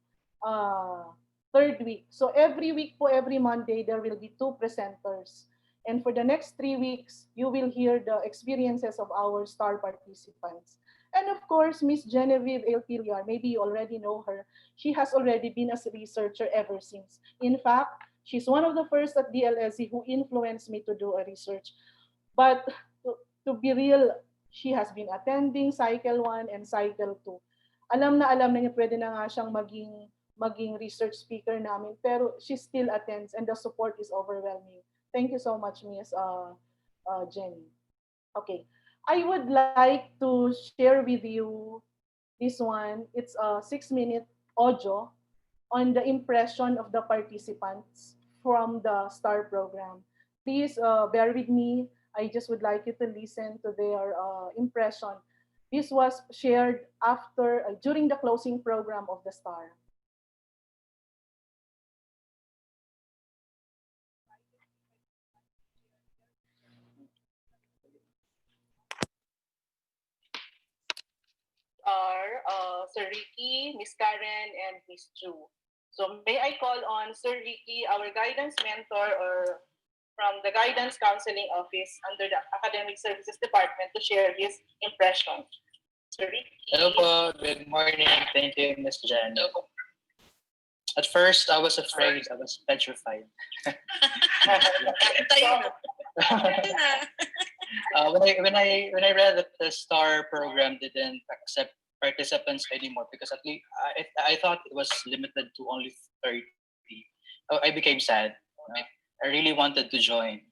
uh, third week. So every week po, every Monday, there will be two presenters. And for the next 3 weeks, you will hear the experiences of our STAR participants. And of course, Miss Genevieve Elpiliar, maybe you already know her. She has already been a researcher ever since. In fact, she's one of the first at DLSU who influenced me to do a research. But to be real, she has been attending cycle 1 and cycle 2. Alam na niya pwede na nga siyang maging research speaker namin, pero she still attends and the support is overwhelming. Thank you so much, Miss Jenny. Okay. I would like to share with you this one. It's a 6-minute audio on the impression of the participants from the STAR program. Please bear with me. I just would like you to listen to their impression. This was shared during the closing program of the STAR. Are Sir Ricky, Miss Karen, and Miss Chu. So may I call on Sir Ricky, our guidance mentor, or from the Guidance Counseling Office under the Academic Services Department, to share his impression. Sir Ricky. Hello po. Good morning. Thank you, Ms. Jen. At first, I was afraid. I was petrified. When I read that the STAR program didn't accept participants anymore, because at least I thought it was limited to only 30. I became sad. I really wanted to join.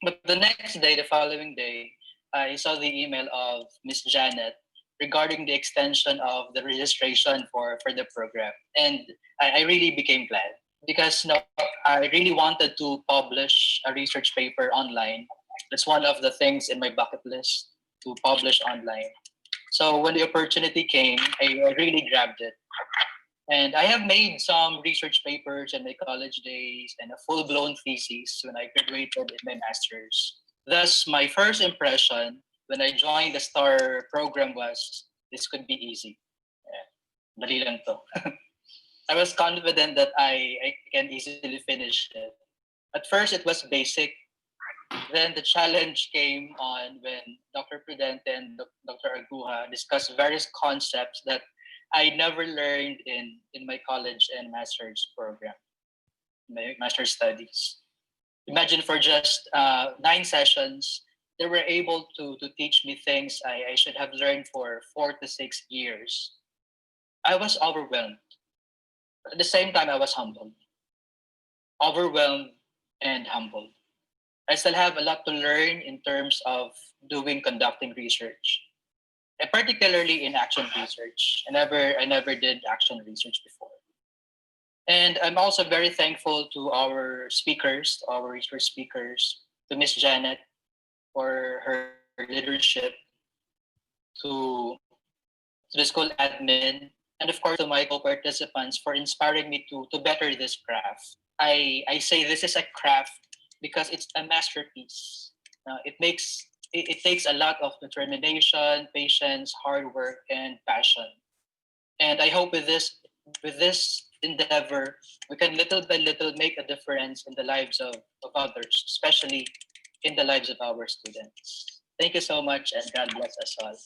But the next day, the following day, I saw the email of Miss Janet regarding the extension of the registration for the program. And I really became glad because I really wanted to publish a research paper online. That's one of the things in my bucket list, to publish online. So when the opportunity came, I really grabbed it. And I have made some research papers in my college days and a full-blown thesis when I graduated in my master's. Thus, my first impression when I joined the STAR program was, this could be easy. Dali lang to. I was confident that I can easily finish it. At first, it was basic. Then the challenge came on when Dr. Prudente and Dr. Aguja discussed various concepts that I never learned in my college and master's program, my master's studies. Imagine for just 9 sessions, they were able to teach me things I should have learned for 4 to 6 years. I was overwhelmed. But at the same time, I was humbled. Overwhelmed and humbled. I still have a lot to learn in terms of conducting research, and particularly in action research. I never did action research before. And I'm also very thankful to our speakers, our research speakers, to Miss Janet for her leadership, to, to the school admin, and of course to my co-participants for inspiring me to better this craft. I say this is a craft because it's a masterpiece. It takes a lot of determination, patience, hard work, and passion. And I hope with this endeavor, we can little by little make a difference in the lives of others, especially in the lives of our students. Thank you so much, and God bless us all.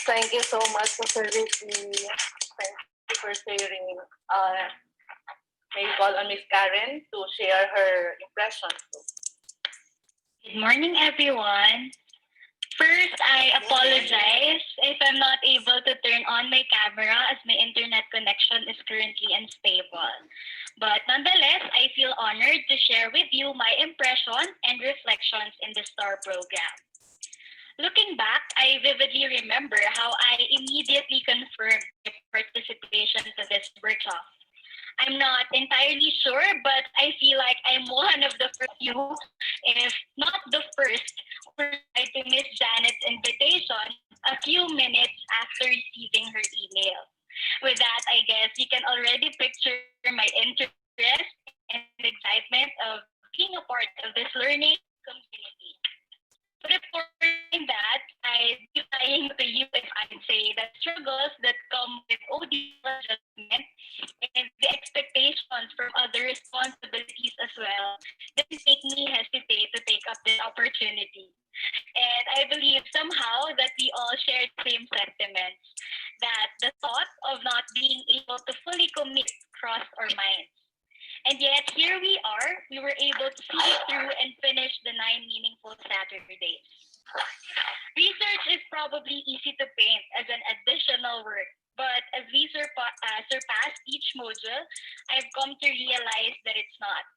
Thank you so much, Dr. Ricky. Thank you for sharing. May we call on Miss Karen to share her impressions too. Good morning, everyone. First, I apologize if I'm not able to turn on my camera as my internet connection is currently unstable. But nonetheless, I feel honored to share with you my impression and reflections in the STAR program. Looking back, I vividly remember how I immediately confirmed my participation to this workshop. I'm not entirely sure, but I feel like I'm one of the first few, if not the first, who replied to Miss Janet's invitation a few minutes after receiving her email. With that, I guess you can already picture my interest and excitement of being a part of this learning community. Before that, I'd be lying to you if I'd say that struggles that come with ODL adjustment and the expectations from other responsibilities as well didn't make me hesitate to take up this opportunity. And I believe somehow that we all share the same sentiments, that the thought of not being able to fully commit crossed our minds. And yet, here we are. We were able to see it through and finish the 9 meaningful Saturdays. Research is probably easy to paint as an additional work, but as we surpass each module, I've come to realize that it's not.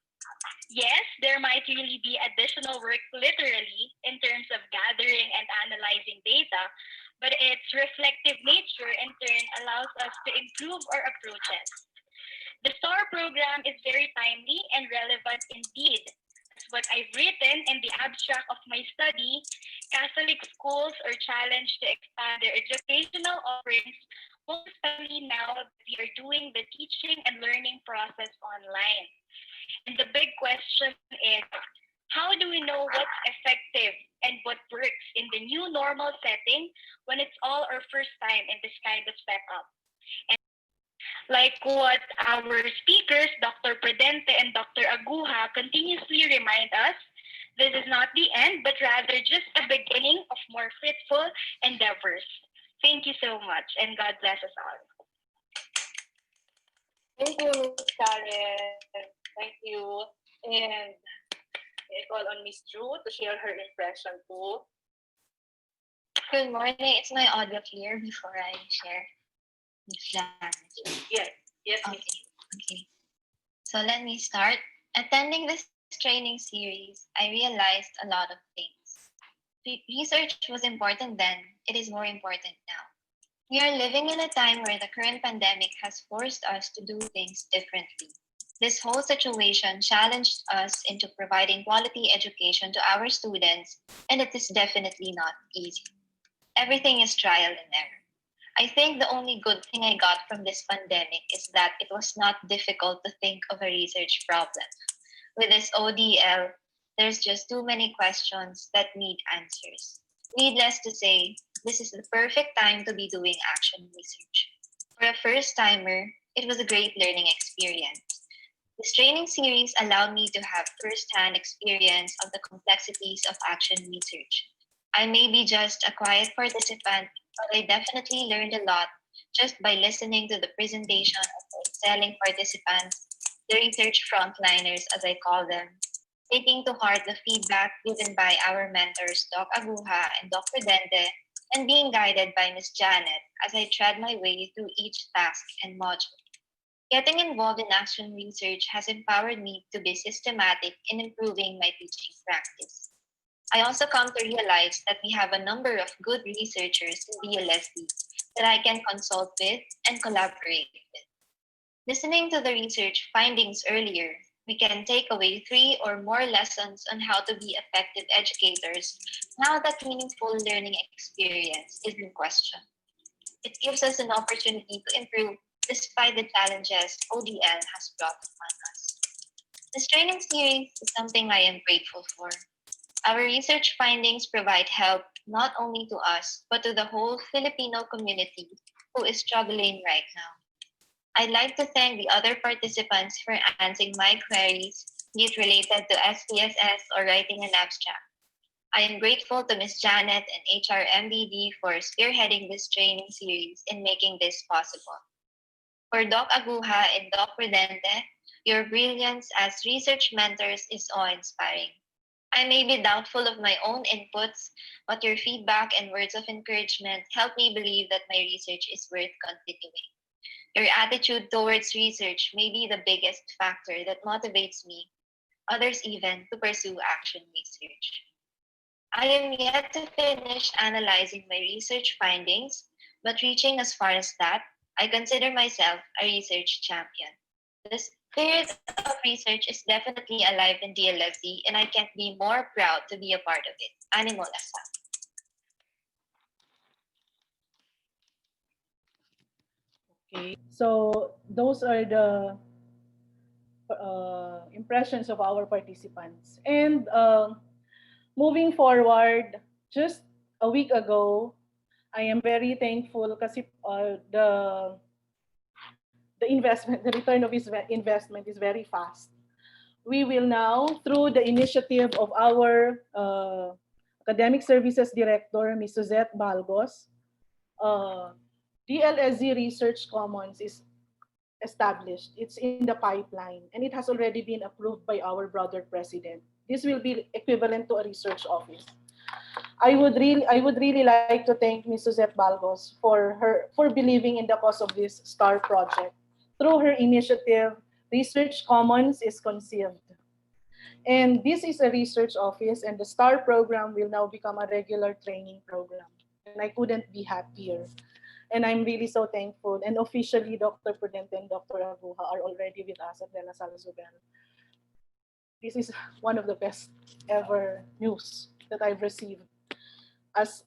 Yes, there might really be additional work literally in terms of gathering and analyzing data, but its reflective nature in turn allows us to improve our approaches. The STAR program is very timely and relevant indeed. As what I've written in the abstract of my study, Catholic schools are challenged to expand their educational offerings, most especially now that we are doing the teaching and learning process online. And the big question is, how do we know what's effective and what works in the new normal setting when it's all our first time in this kind of setup? And like what our speakers, Dr. Prudente and Dr. Aguja, continuously remind us, this is not the end, but rather just the beginning of more fruitful endeavors. Thank you so much, and God bless us all. Thank you, Miss Karen. Thank you. And I call on Miss Drew to share her impression too. Good morning. Is my audio clear before I share? Yes, Miss. Okay. So let me start. Attending this training series, I realized a lot of things. Research was important then. It is more important now. We are living in a time where the current pandemic has forced us to do things differently. This whole situation challenged us into providing quality education to our students, and it is definitely not easy. Everything is trial and error. I think the only good thing I got from this pandemic is that it was not difficult to think of a research problem. With this ODL, there's just too many questions that need answers. Needless to say, this is the perfect time to be doing action research. For a first-timer, it was a great learning experience. This training series allowed me to have first-hand experience of the complexities of action research. I may be just a quiet participant, but I definitely learned a lot just by listening to the presentation of the excelling participants, the research frontliners as I call them, taking to heart the feedback given by our mentors, Doc Aguja and Dr. Dende, and being guided by Ms. Janet as I tread my way through each task and module. Getting involved in action research has empowered me to be systematic in improving my teaching practice. I also come to realize that we have a number of good researchers in DLSD that I can consult with and collaborate with. Listening to the research findings earlier, we can take away 3 or more lessons on how to be effective educators now that meaningful learning experience is in question. It gives us an opportunity to improve despite the challenges ODL has brought upon us. This training series is something I am grateful for. Our research findings provide help not only to us, but to the whole Filipino community who is struggling right now. I'd like to thank the other participants for answering my queries, be it related to SPSS or writing an abstract. I am grateful to Ms. Janet and HRMBD for spearheading this training series and making this possible. For Doc Aguja and Doc Prudente, your brilliance as research mentors is awe-inspiring. I may be doubtful of my own inputs, but your feedback and words of encouragement help me believe that my research is worth continuing. Your attitude towards research may be the biggest factor that motivates me, others even, to pursue action research. I am yet to finish analyzing my research findings, but reaching as far as that, I consider myself a research champion. The spirit of research is definitely alive in DLSD, and I can't be more proud to be a part of it. Animo Lasa. Okay, so those are the impressions of our participants. And moving forward, just a week ago, I am very thankful kasi the investment, the return of his investment is very fast. We will now, through the initiative of our Academic Services Director, Ms. Suzette Balgos, DLSZ Research Commons is established. It's in the pipeline, and it has already been approved by our brother president. This will be equivalent to a research office. I would really like to thank Ms. Suzette Balgos for believing in the cause of this STAR project. Through her initiative, Research Commons is conceived. And this is a research office, and the STAR program will now become a regular training program. And I couldn't be happier. And I'm really so thankful. And officially, Dr. Prudente and Dr. Aguja are already with us at De La Salle Zubel. This is one of the best ever news that I've received as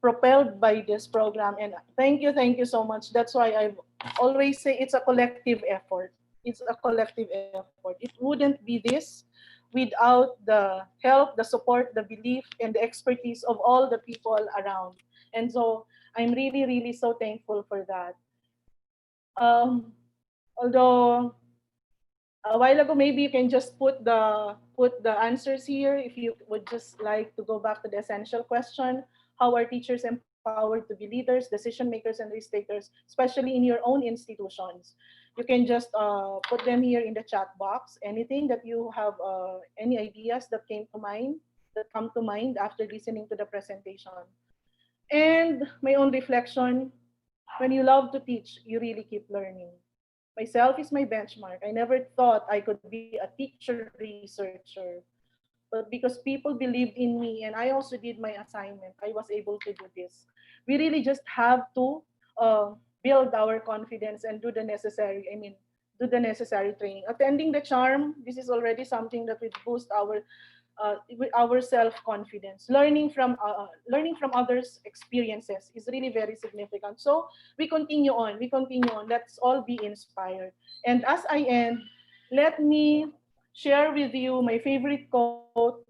propelled by this program. And thank you so much. That's why I always say it's a collective effort. It's a collective effort. It wouldn't be this without the help, the support, the belief, and the expertise of all the people around. And so I'm really so thankful for that. Although a while ago, maybe you can just put the answers here if you would just like to go back to the essential question: how are teachers empowered to be leaders, decision makers, and risk takers, especially in your own institutions? You can just put them here in the chat box. Anything that you have, any ideas that come to mind after listening to the presentation. And my own reflection: when you love to teach, you really keep learning. Myself is my benchmark. I never thought I could be a teacher researcher. But because people believed in me and I also did my assignment, I was able to do this. We really just have to build our confidence and do the necessary training. Attending the charm, this is already something that will boost our self-confidence. Learning from others' experiences is really very significant. So we continue on. Let's all be inspired. And as I end, let me share with you my favorite quote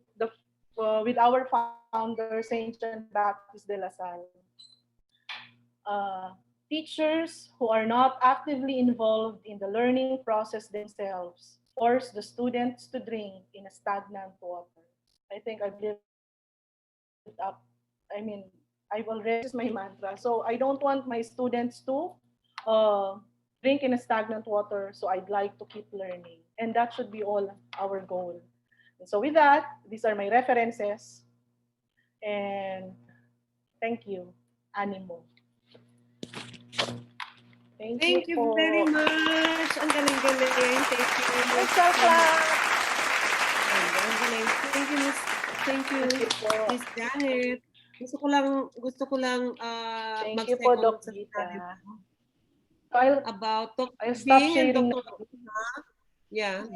with our founder, Saint John the Baptist de La Salle. Teachers who are not actively involved in the learning process themselves force the students to drink in a stagnant water. I think I've lived up. This is my mantra. So I don't want my students to drink in a stagnant water. So I'd like to keep learning. And that should be all our goal. And so with that, these are my references. And thank you, Animo. Thank you po. very much. Ang galing-galing. Thank you. Extra class. Ang galing. Thank you, Miss. Thank you, Miss Janet. Gusto ko lang Thank you po, Doc sa Gita. sinabi mo So about I'll stop being and sharing Dr.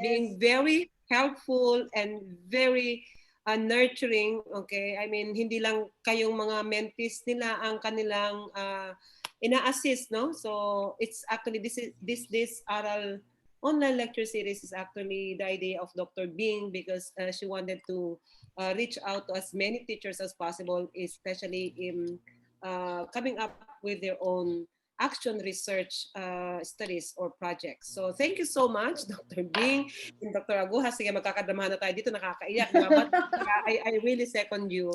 Being very helpful and very nurturing. Okay, I mean hindi lang kayong mga mentees nila ang kanilang ina-assist, no? So it's actually this ARAL online lecture series is actually the idea of Dr. Bing because she wanted to reach out to as many teachers as possible, especially in coming up with their own action research studies or projects. So thank you so much, Dr. Bing and Dr. Aguha. Sige, magkakadramahan na tayo dito, nakakaiyak. Diba? But I really second you.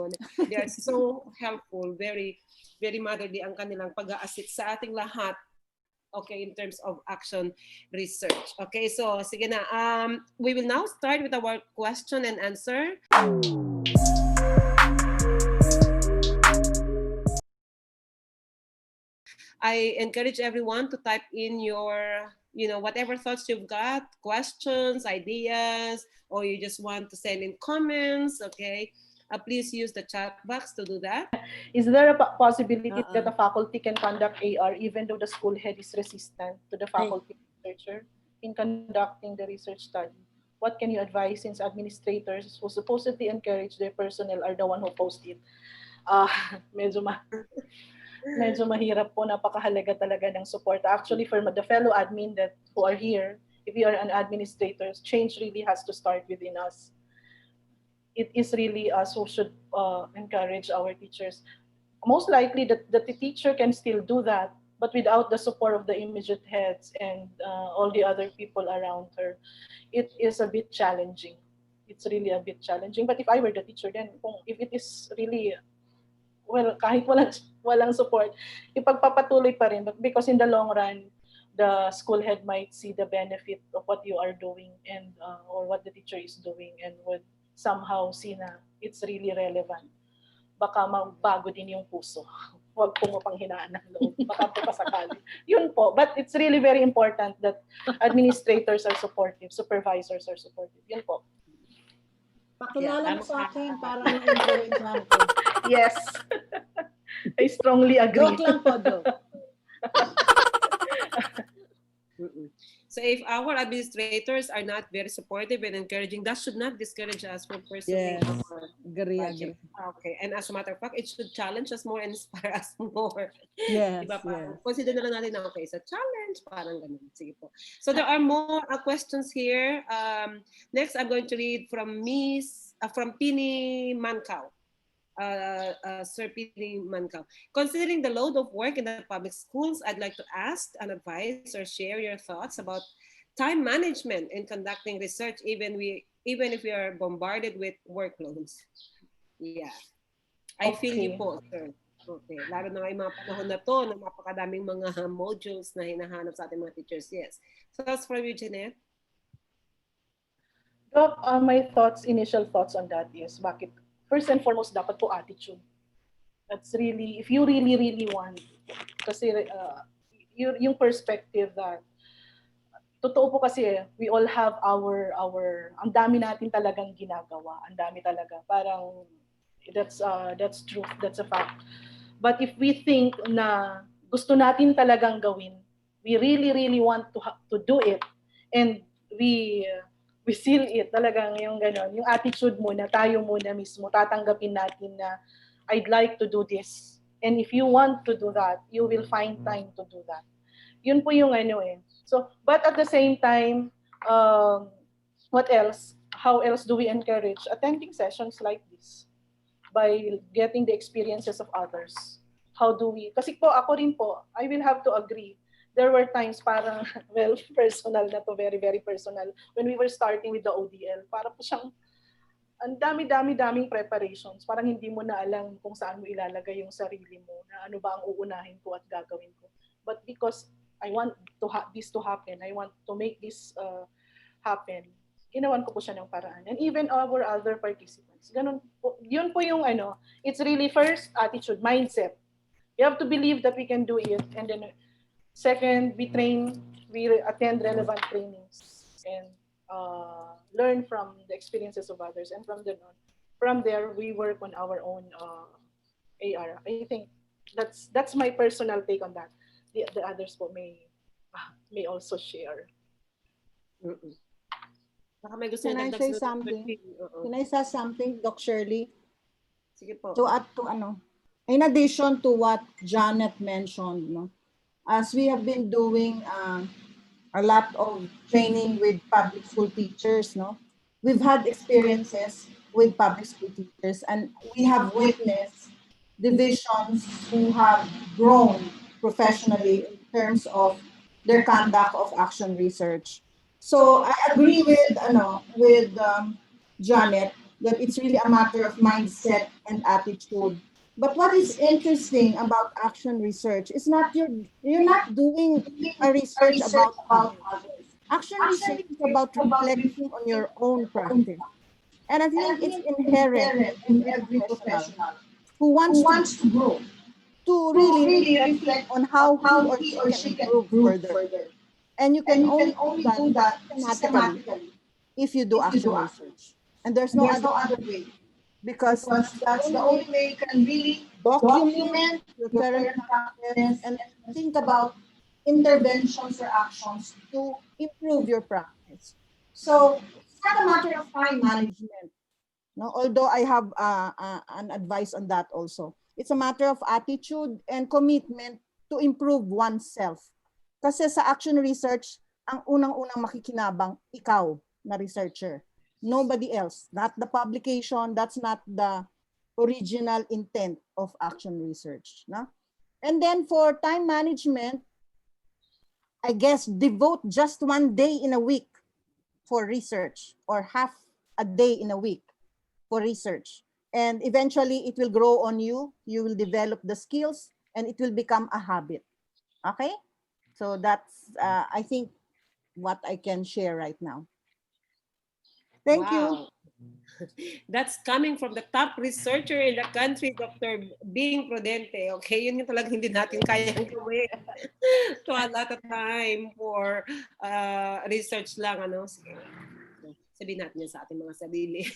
They are so helpful, very, very motherly ang kanilang pag-a-assist sa ating lahat. Okay, in terms of action research. Okay, so sige na. We will now start with our question and answer. I encourage everyone to type in your, whatever thoughts you've got, questions, ideas, or you just want to send in comments, okay? Please use the chat box to do that. is there a possibility that the faculty can conduct AR even though the school head is resistant to the faculty researcher in conducting the research study? What can you advise since administrators who supposedly encourage their personnel are the one who post it? Medyo mahirap po, napakahalaga talaga ng support. Actually, for the fellow admin that who are here, if you are an administrator, change really has to start within us. It is really us who should encourage our teachers. Most likely that the teacher can still do that, but without the support of the immediate heads and all the other people around her, it is a bit challenging. It's really a bit challenging. But if I were the teacher, then if it is really, well, kahit walang support, ipagpapatuloy pa rin. But because in the long run, the school head might see the benefit of what you are doing and or what the teacher is doing and would somehow see na it's really relevant. Baka magbago din yung puso. Huwag po mapanghinaan ng loob. Baka po pasakali. Yun po. But it's really very important that administrators are supportive, supervisors are supportive. Yun po. Pakilala mo sa akin para ma-influence ko. Yes. I strongly agree. Joke lang po, joke. So if our administrators are not very supportive and encouraging, that should not discourage us from pursuing our Agree. Okay, and as a matter of fact, it should challenge us more and inspire us more. Yes, Diba? yes. Consider na lang natin na okay, sa challenge, parang ganun. Sige po. So there are more questions here. Next, I'm going to read from from Pini Mancao. Sir Pini Mancao. Considering the load of work in the public schools, I'd like to ask and advise or share your thoughts about time management in conducting research, even if we are bombarded with workloads. Yeah. I feel you po, sir. Okay. Lalo na yung mga panahon na to, na napakadaming mga modules na hinahanap sa ating mga teachers. Yes. So that's for you, Jeanette. Doc, my initial thoughts on that is, bakit first and foremost, dapat po attitude. That's really, if you really, really want, kasi yung perspective that, totoo po kasi, we all have ang dami natin talagang ginagawa. Ang dami talaga. Parang, that's true. That's a fact. But if we think na gusto natin talagang gawin, we really, really want to do it, and we seal it, talagang yung gano'n, yung attitude muna, tayo muna mismo, tatanggapin natin na I'd like to do this. And if you want to do that, you will find time to do that. Yun po yung ano eh. So, but at the same time, what else? How else do we encourage attending sessions like this? By getting the experiences of others. How do we, kasi po, ako rin po, I will have to agree. There were times parang, well, personal na to, very, very personal. When we were starting with the ODL, parang po siyang, ang daming preparations. Parang hindi mo na alam kung saan mo ilalagay yung sarili mo, na ano ba ang uunahin ko at gagawin ko. But because I want this to happen, I want to make this happen, ginawan ko po siya ng paraan. And even our other participants. Ganun po, yun po yung ano, it's really first attitude, mindset. You have to believe that we can do it, and then Second, we attend relevant trainings and learn from the experiences of others. And from there, we work on our own AR. I think that's my personal take on that. The others po may also share. Mm-mm. Baka may gusto Can niyo I dagdag say si Dr. something? Ping. Oo. Can I say something, Doc Shirley? Sige po. To add to in addition to what Janet mentioned, no, as we have been doing a lot of training with public school teachers, no, we've had experiences with public school teachers, and we have witnessed divisions who have grown professionally in terms of their conduct of action research. So I agree with Janet that it's really a matter of mindset and attitude. But what is interesting about action research is not you're not doing a research about others. Action research is about reflecting on your own practice. And I think it's inherent in every professional who wants to really reflect on how he or she can improve further. And you can only do that systematically if you do action research. And there's no other way, because that's the only way you can really document your current practice and think about interventions or actions to improve your practice. So it's not a matter of time management. No, although I have an advice on that also. It's a matter of attitude and commitment to improve oneself. Kasi sa action research, ang unang-unang makikinabang, ikaw na researcher. Nobody else. Not the publication. That's not the original intent of action research. No? And then for time management, I guess devote just 1 day in a week for research, or half a day in a week for research. And eventually it will grow on you. You will develop the skills and it will become a habit. Okay? So that's, I think, what I can share right now. Thank you. That's coming from the top researcher in the country, Dr. Bing Prudente. Okay, yun yung talagang hindi natin kayang gawin. To a lot of time for research lang, ano. Sige. Sabihin natin yan sa ating mga sarili.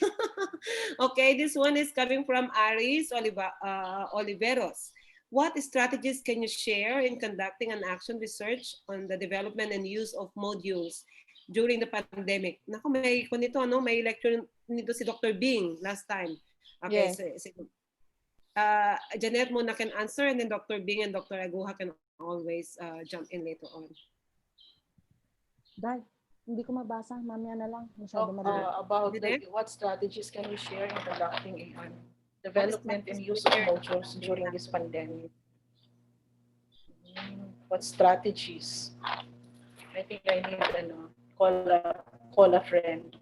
Okay, this one is coming from Aris Oliveros. What strategies can you share in conducting an action research on the development and use of modules during the pandemic? Naku, may nito, ano, may lecture nito si Dr. Bing last time. Okay, Yes. Janet muna can answer, and then Dr. Bing and Dr. Aguha can always jump in later on. Dad, hindi ko mabasa. Mamaya na lang. Masyado maliit. About what strategies can we share in conducting a development and use of modules during this pandemic? What strategies? I think I need to call a friend.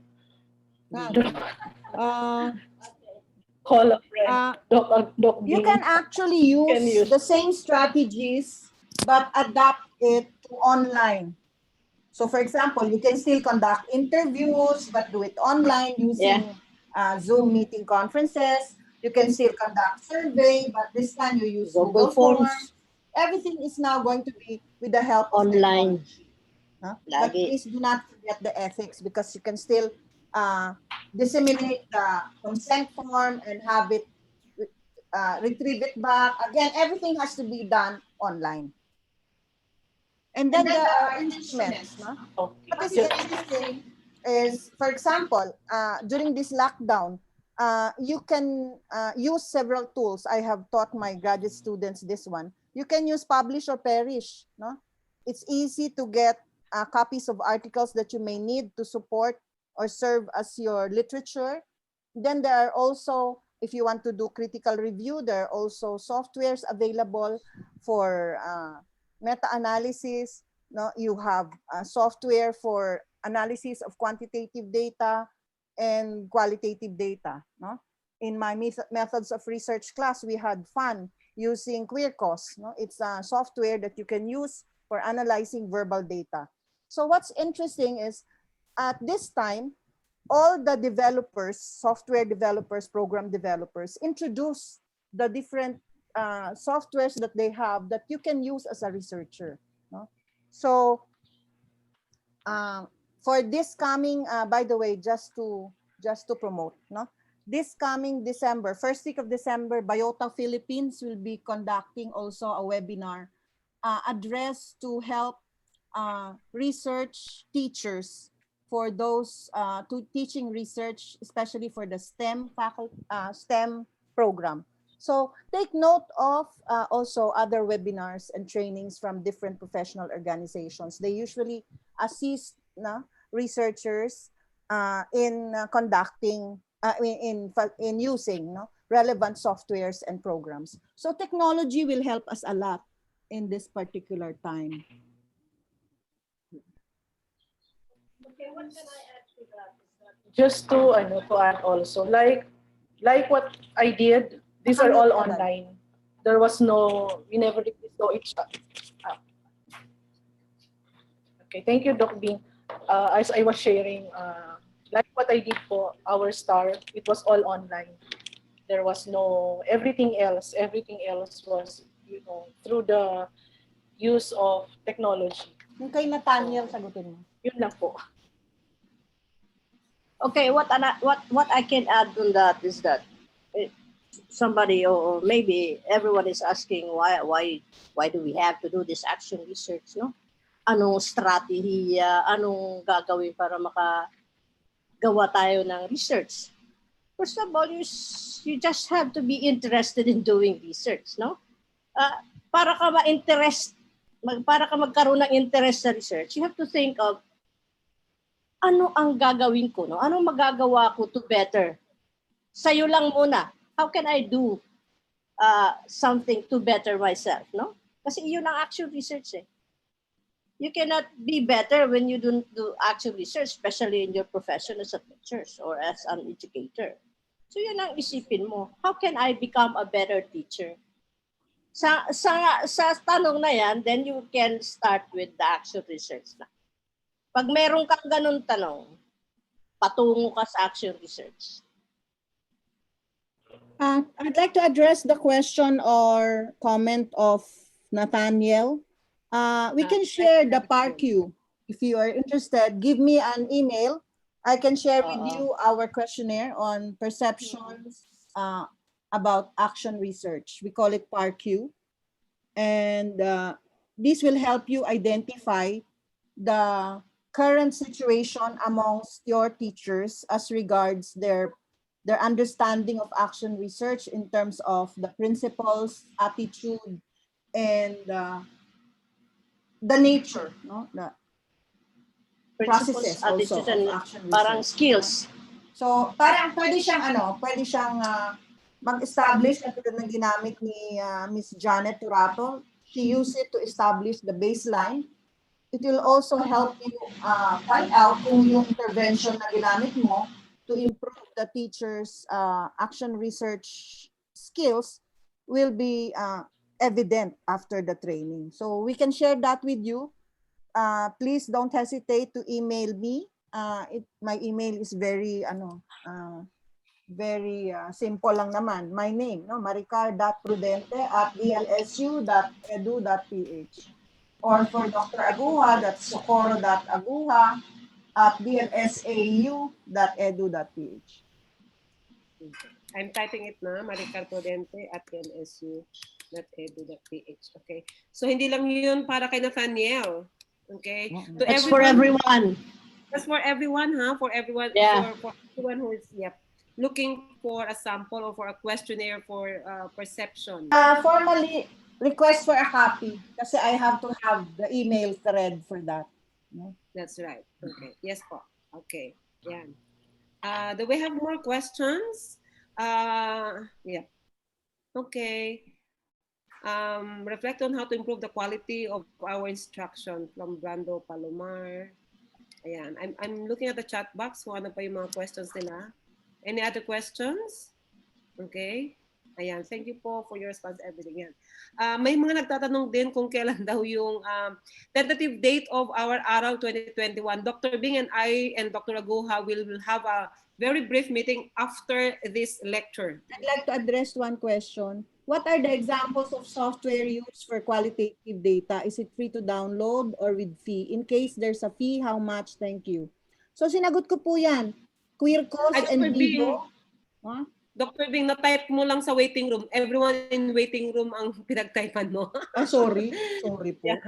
Call a friend. Doc You Bing. can actually use the same strategies but adapt it to online. So for example, you can still conduct interviews but do it online using Zoom meeting conferences. You can still conduct survey, but this time you use Google Forms. Everything is now going to be with the help of online. technology. Huh? But please do not forget the ethics, because you can still disseminate the consent form and have it retrieve it back. Again, everything has to be done online. And then the instruments. No? What is interesting is, for example, during this lockdown, you can use several tools. I have taught my graduate students this one. You can use Publish or Perish. No? It's easy to get copies of articles that you may need to support or serve as your literature. Then there are also, if you want to do critical review, there are also softwares available for meta-analysis. No, you have software for analysis of quantitative data and qualitative data. No? In my methods of research class, we had fun using QueerCos. No? It's a software that you can use for analyzing verbal data. So what's interesting is, at this time, all the developers, software developers, program developers, introduce the different softwares that they have that you can use as a researcher. No? So, for this coming, by the way, just to promote, no, this coming December, first week of December, Biota Philippines will be conducting also a webinar addressed to help research teachers for those teaching research, especially for the STEM STEM program. So take note of also other webinars and trainings from different professional organizations. They usually assist researchers in conducting, in using relevant softwares and programs. So technology will help us a lot in this particular time. Okay, what can I add to that? Just to add also, like what I did, these are all online. There was we never really saw each other. Okay, thank you, Doc Bing. As I was sharing, like what I did for our STAR, it was all online. There was everything else was, through the use of technology. Yung kay Nathaniel, sagutin mo. Yun lang po. Okay, what I can add on that is that somebody or maybe everyone is asking why do we have to do this action research, no? Anong strategiya, anong gagawin para makagawa tayo ng research? First of all, you just have to be interested in doing research, no? Para ka magkaroon ng interest sa research, you have to think of ano ang gagawin ko, no? Anong magagawa ko to better? Sa'yo lang muna. How can I do something to better myself, no? Kasi yun ang actual research eh. You cannot be better when you don't do actual research, especially in your profession as a teacher or as an educator. So yun ang isipin mo. How can I become a better teacher? Sa tanong na yan, then you can start with the actual research na. Pag meron kang ganun tanong, patungo ka sa action research. I'd like to address the question or comment of Nathaniel. We can share the PARQ. If you are interested, give me an email. I can share with you our questionnaire on perceptions about action research. We call it PARQ. And this will help you identify the current situation amongst your teachers as regards their understanding of action research in terms of the principles, attitude, and the nature, no? The processes also of action research. Parang skills. So, parang pwede siyang mag-establish na tulad ng ginamit ni Miss Janet Turato. She used it to establish the baseline. It will also help you find out kung yung intervention na ginamit mo to improve the teacher's action research skills will be evident after the training. So we can share that with you. Please don't hesitate to email me. My email is very simple lang naman. My name, maricar.prudente@dlsu.edu.ph. Or for Dr. Aguha, that's socorro.aguha@dlsau.edu.ph. I'm typing it na, maricar.prudente@dlsu.edu.ph. Okay. So hindi lang yun para kay Nathaniel. Okay. That's for everyone. That's for everyone, huh? For everyone. Yeah. For everyone who is looking for a sample or for a questionnaire for perception. Formally request for a copy kasi I have to have the email thread for that. No? That's right. Okay. Yes po. Okay. Yan. Do we have more questions? Yeah. Okay. Reflect on how to improve the quality of our instruction from Brando Palomar. Ayan. I'm looking at the chat box kung ano pa yung mga questions nila. Any other questions? Okay. Ayan. Thank you po for your response, everything. Yan. May mga nagtatanong din kung kailan daw yung tentative date of our ARAL 2021. Dr. Bing and I and Dr. Aguha will have a very brief meeting after this lecture. I'd like to address one question. What are the examples of software used for qualitative data? Is it free to download or with fee? In case there's a fee, how much? Thank you. So sinagot ko po yan. Queercos Ay, and Dr. Bing, Vivo. Huh? Dr. Bing, na-type mo lang sa waiting room. Everyone in waiting room ang pinag-typean mo. Ah, sorry. Sorry po. Yeah.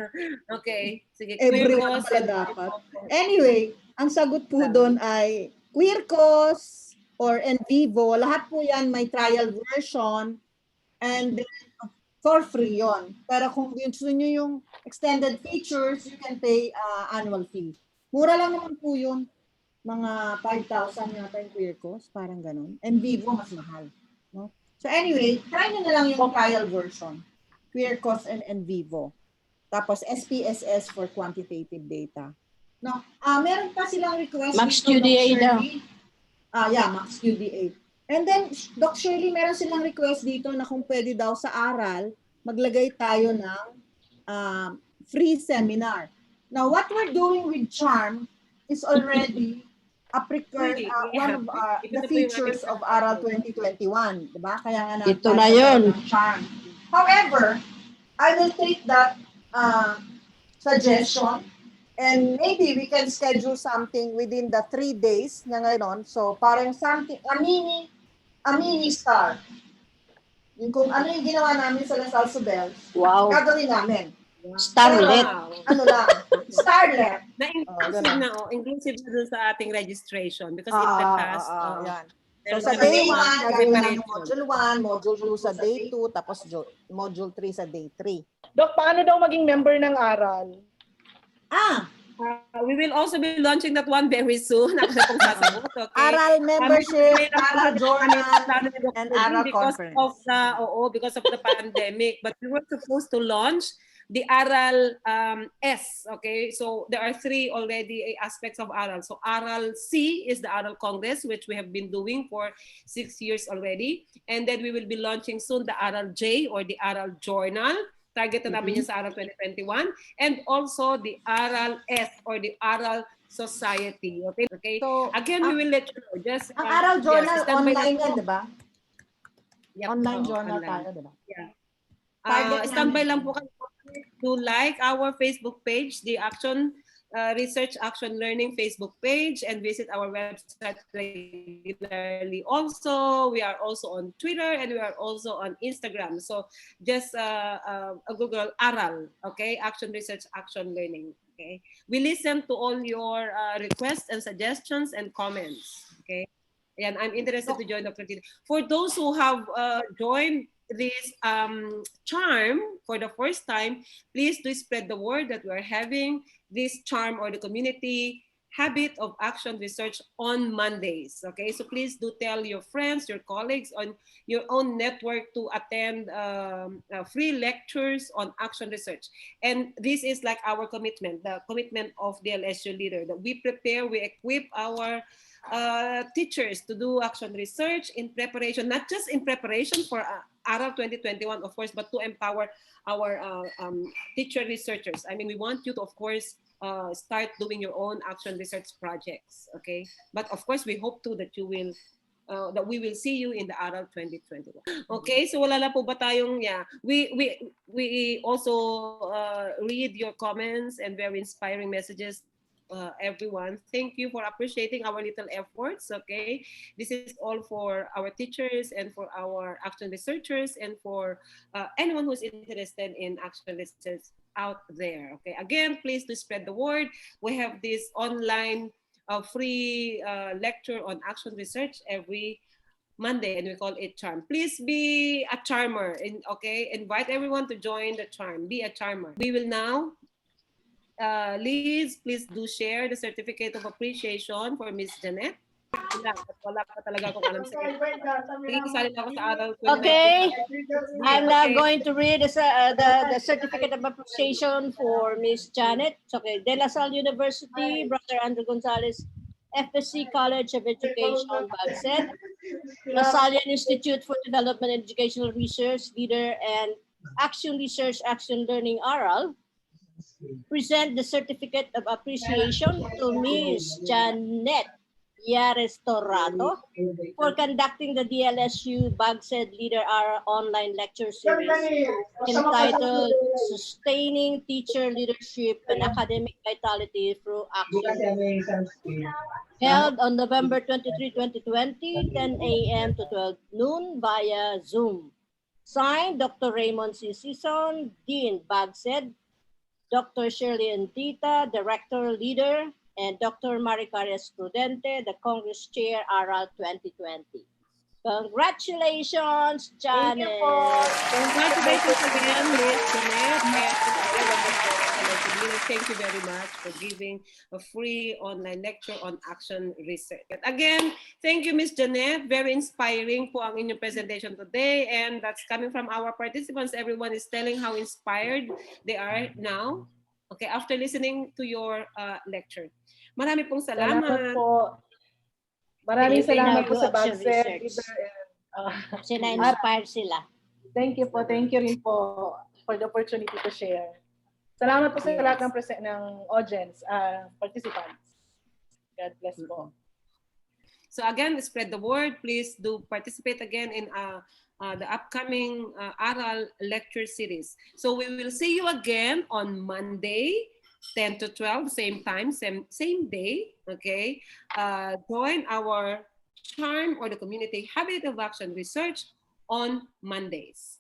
Okay. Sige. Everyone Queercos pala and dapat. Anyway, ang sagot po doon ay Queercos or en vivo. Lahat po yan may trial version and then for free yon. Pero kung gusto nyo yung extended features, you can pay annual fee. Mura lang naman po yun. Mga 5,000 yata yung Queercos, parang ganun. En vivo, mas mahal. No? So anyway, try nyo na lang yung trial version. Queercos and en vivo. Tapos SPSS for quantitative data. No, meron pa silang request. Max dito, Doc QDA daw. Shirley. Yeah, Max QDA. And then, Doc Shirley, meron silang request dito na kung pwede daw sa ARAL, maglagay tayo ng free seminar. Now, what we're doing with Charm is already one of the features of ARAL 2021. Diba? Kaya nga Ito na yun. Charm. However, I will take that suggestion and maybe we can schedule something within the 3 days na ngayon. So, parang something, a mini star. Yung kung ano yung ginawa namin sa Las Alsobel, Wow. gagawin namin. Starlet. Ano lang, Starlet. Na-inclusive na, inclusive na dun sa ating registration because in the past, Yan. meron So, sa kami day 1, mga gagawin namin preparation. module 1, module 2 sa day 2, tapos module 3 sa day 3. Dok, paano daw maging member ng ARAL? We will also be launching that one very soon. Ako na pong sasagot, okay? ARAL membership, ARAL journal, and ARAL because conference. because of the pandemic. But we were supposed to launch the ARAL S, okay? So there are 3 already aspects of ARAL. So ARAL C is the ARAL Congress, which we have been doing for 6 years already. And then we will be launching soon the ARAL J or the ARAL Journal. Target na namin yun sa ARAL 2021. And also the ARAL S or the ARAL Society. Okay? So, again, we will let you know. Just, ang ARAL journal, standby online lang yan, po. di ba? Yep, Online oo, journal online. tayo, di ba? Yeah. Target Standby namin. lang po kayo to like our Facebook page, the Research Action Learning Facebook page, and visit our website regularly. Also, we are also on Twitter and we are also on Instagram. So just Google ARAL, okay? Action Research Action Learning. Okay. We listen to all your requests and suggestions and comments. Okay. And I'm interested to join Dr. Tina. For those who have joined this charm for the first time, please do spread the word that we are having this charm or the community habit of action research on Mondays. Okay, so please do tell your friends, your colleagues on your own network to attend free lectures on action research. And this is like our commitment, the commitment of the DLSU leader, that we prepare, we equip our teachers to do action research in preparation, not just in preparation for ARAL 2021, of course, but to empower our teacher researchers. I mean, we want you to, of course, start doing your own action research projects, okay? But of course, we hope too that you will, that we will see you in the ARAL 2021. Okay, so wala na po ba tayong, we also read your comments and very inspiring messages. Everyone, thank you for appreciating our little efforts. Okay, this is all for our teachers and for our action researchers and for anyone who's interested in action research out there. Okay, again, please do spread the word. We have this online free lecture on action research every Monday, and we call it Charm. Please be a charmer, okay? Invite everyone to join the Charm. Be a charmer. We will now Liz, please do share the certificate of appreciation for Miss Janet. Wala pa talaga akong alam sa ako sa ARAL. Okay, I'm now going to read the certificate of appreciation for Miss Janet. Okay, De La Salle University, Brother Andrew Gonzalez, FSC College of Education, BAGCED, Lasallian Institute for Development and Educational Research, leader and Action Research, Action Learning ARAL, present the certificate of appreciation to Miss Janet Yares Torrado for conducting the DLSU BAGCED Leader Our online lecture series entitled Sustaining Teacher Leadership and Academic Vitality Through Action. Held on November 23, 2020, 10 a.m. to 12 noon via Zoom. Signed, Dr. Raymond C. Sison, Dean BAGCED, Dr. Shirley Antita, Director Leader, and Dr. Maricares Prudente, the Congress Chair, ARAL 2020. Congratulations, Thank you po. Janet! Congratulations again, Miss Janet. And thank you very much for giving a free online lecture on action research. Again, thank you, Miss Janet. Very inspiring po ang inyong presentation today. And that's coming from our participants. Everyone is telling how inspired they are now. Okay, after listening to your lecture. Marami pong salamat. Salamat po. Maraming Thank you, salamat po sa Action BAGCED. Research. Kasi na-inspire sila. Thank you po. Thank you rin po for the opportunity to share. Salamat po sa lahat ng audience, participants. God bless po. So again, spread the word. Please do participate again in the upcoming ARAL lecture series. So we will see you again on Monday, 10 to 12, same time, same day. Okay. Join our CHARM or the Community Habit of Action Research on Mondays.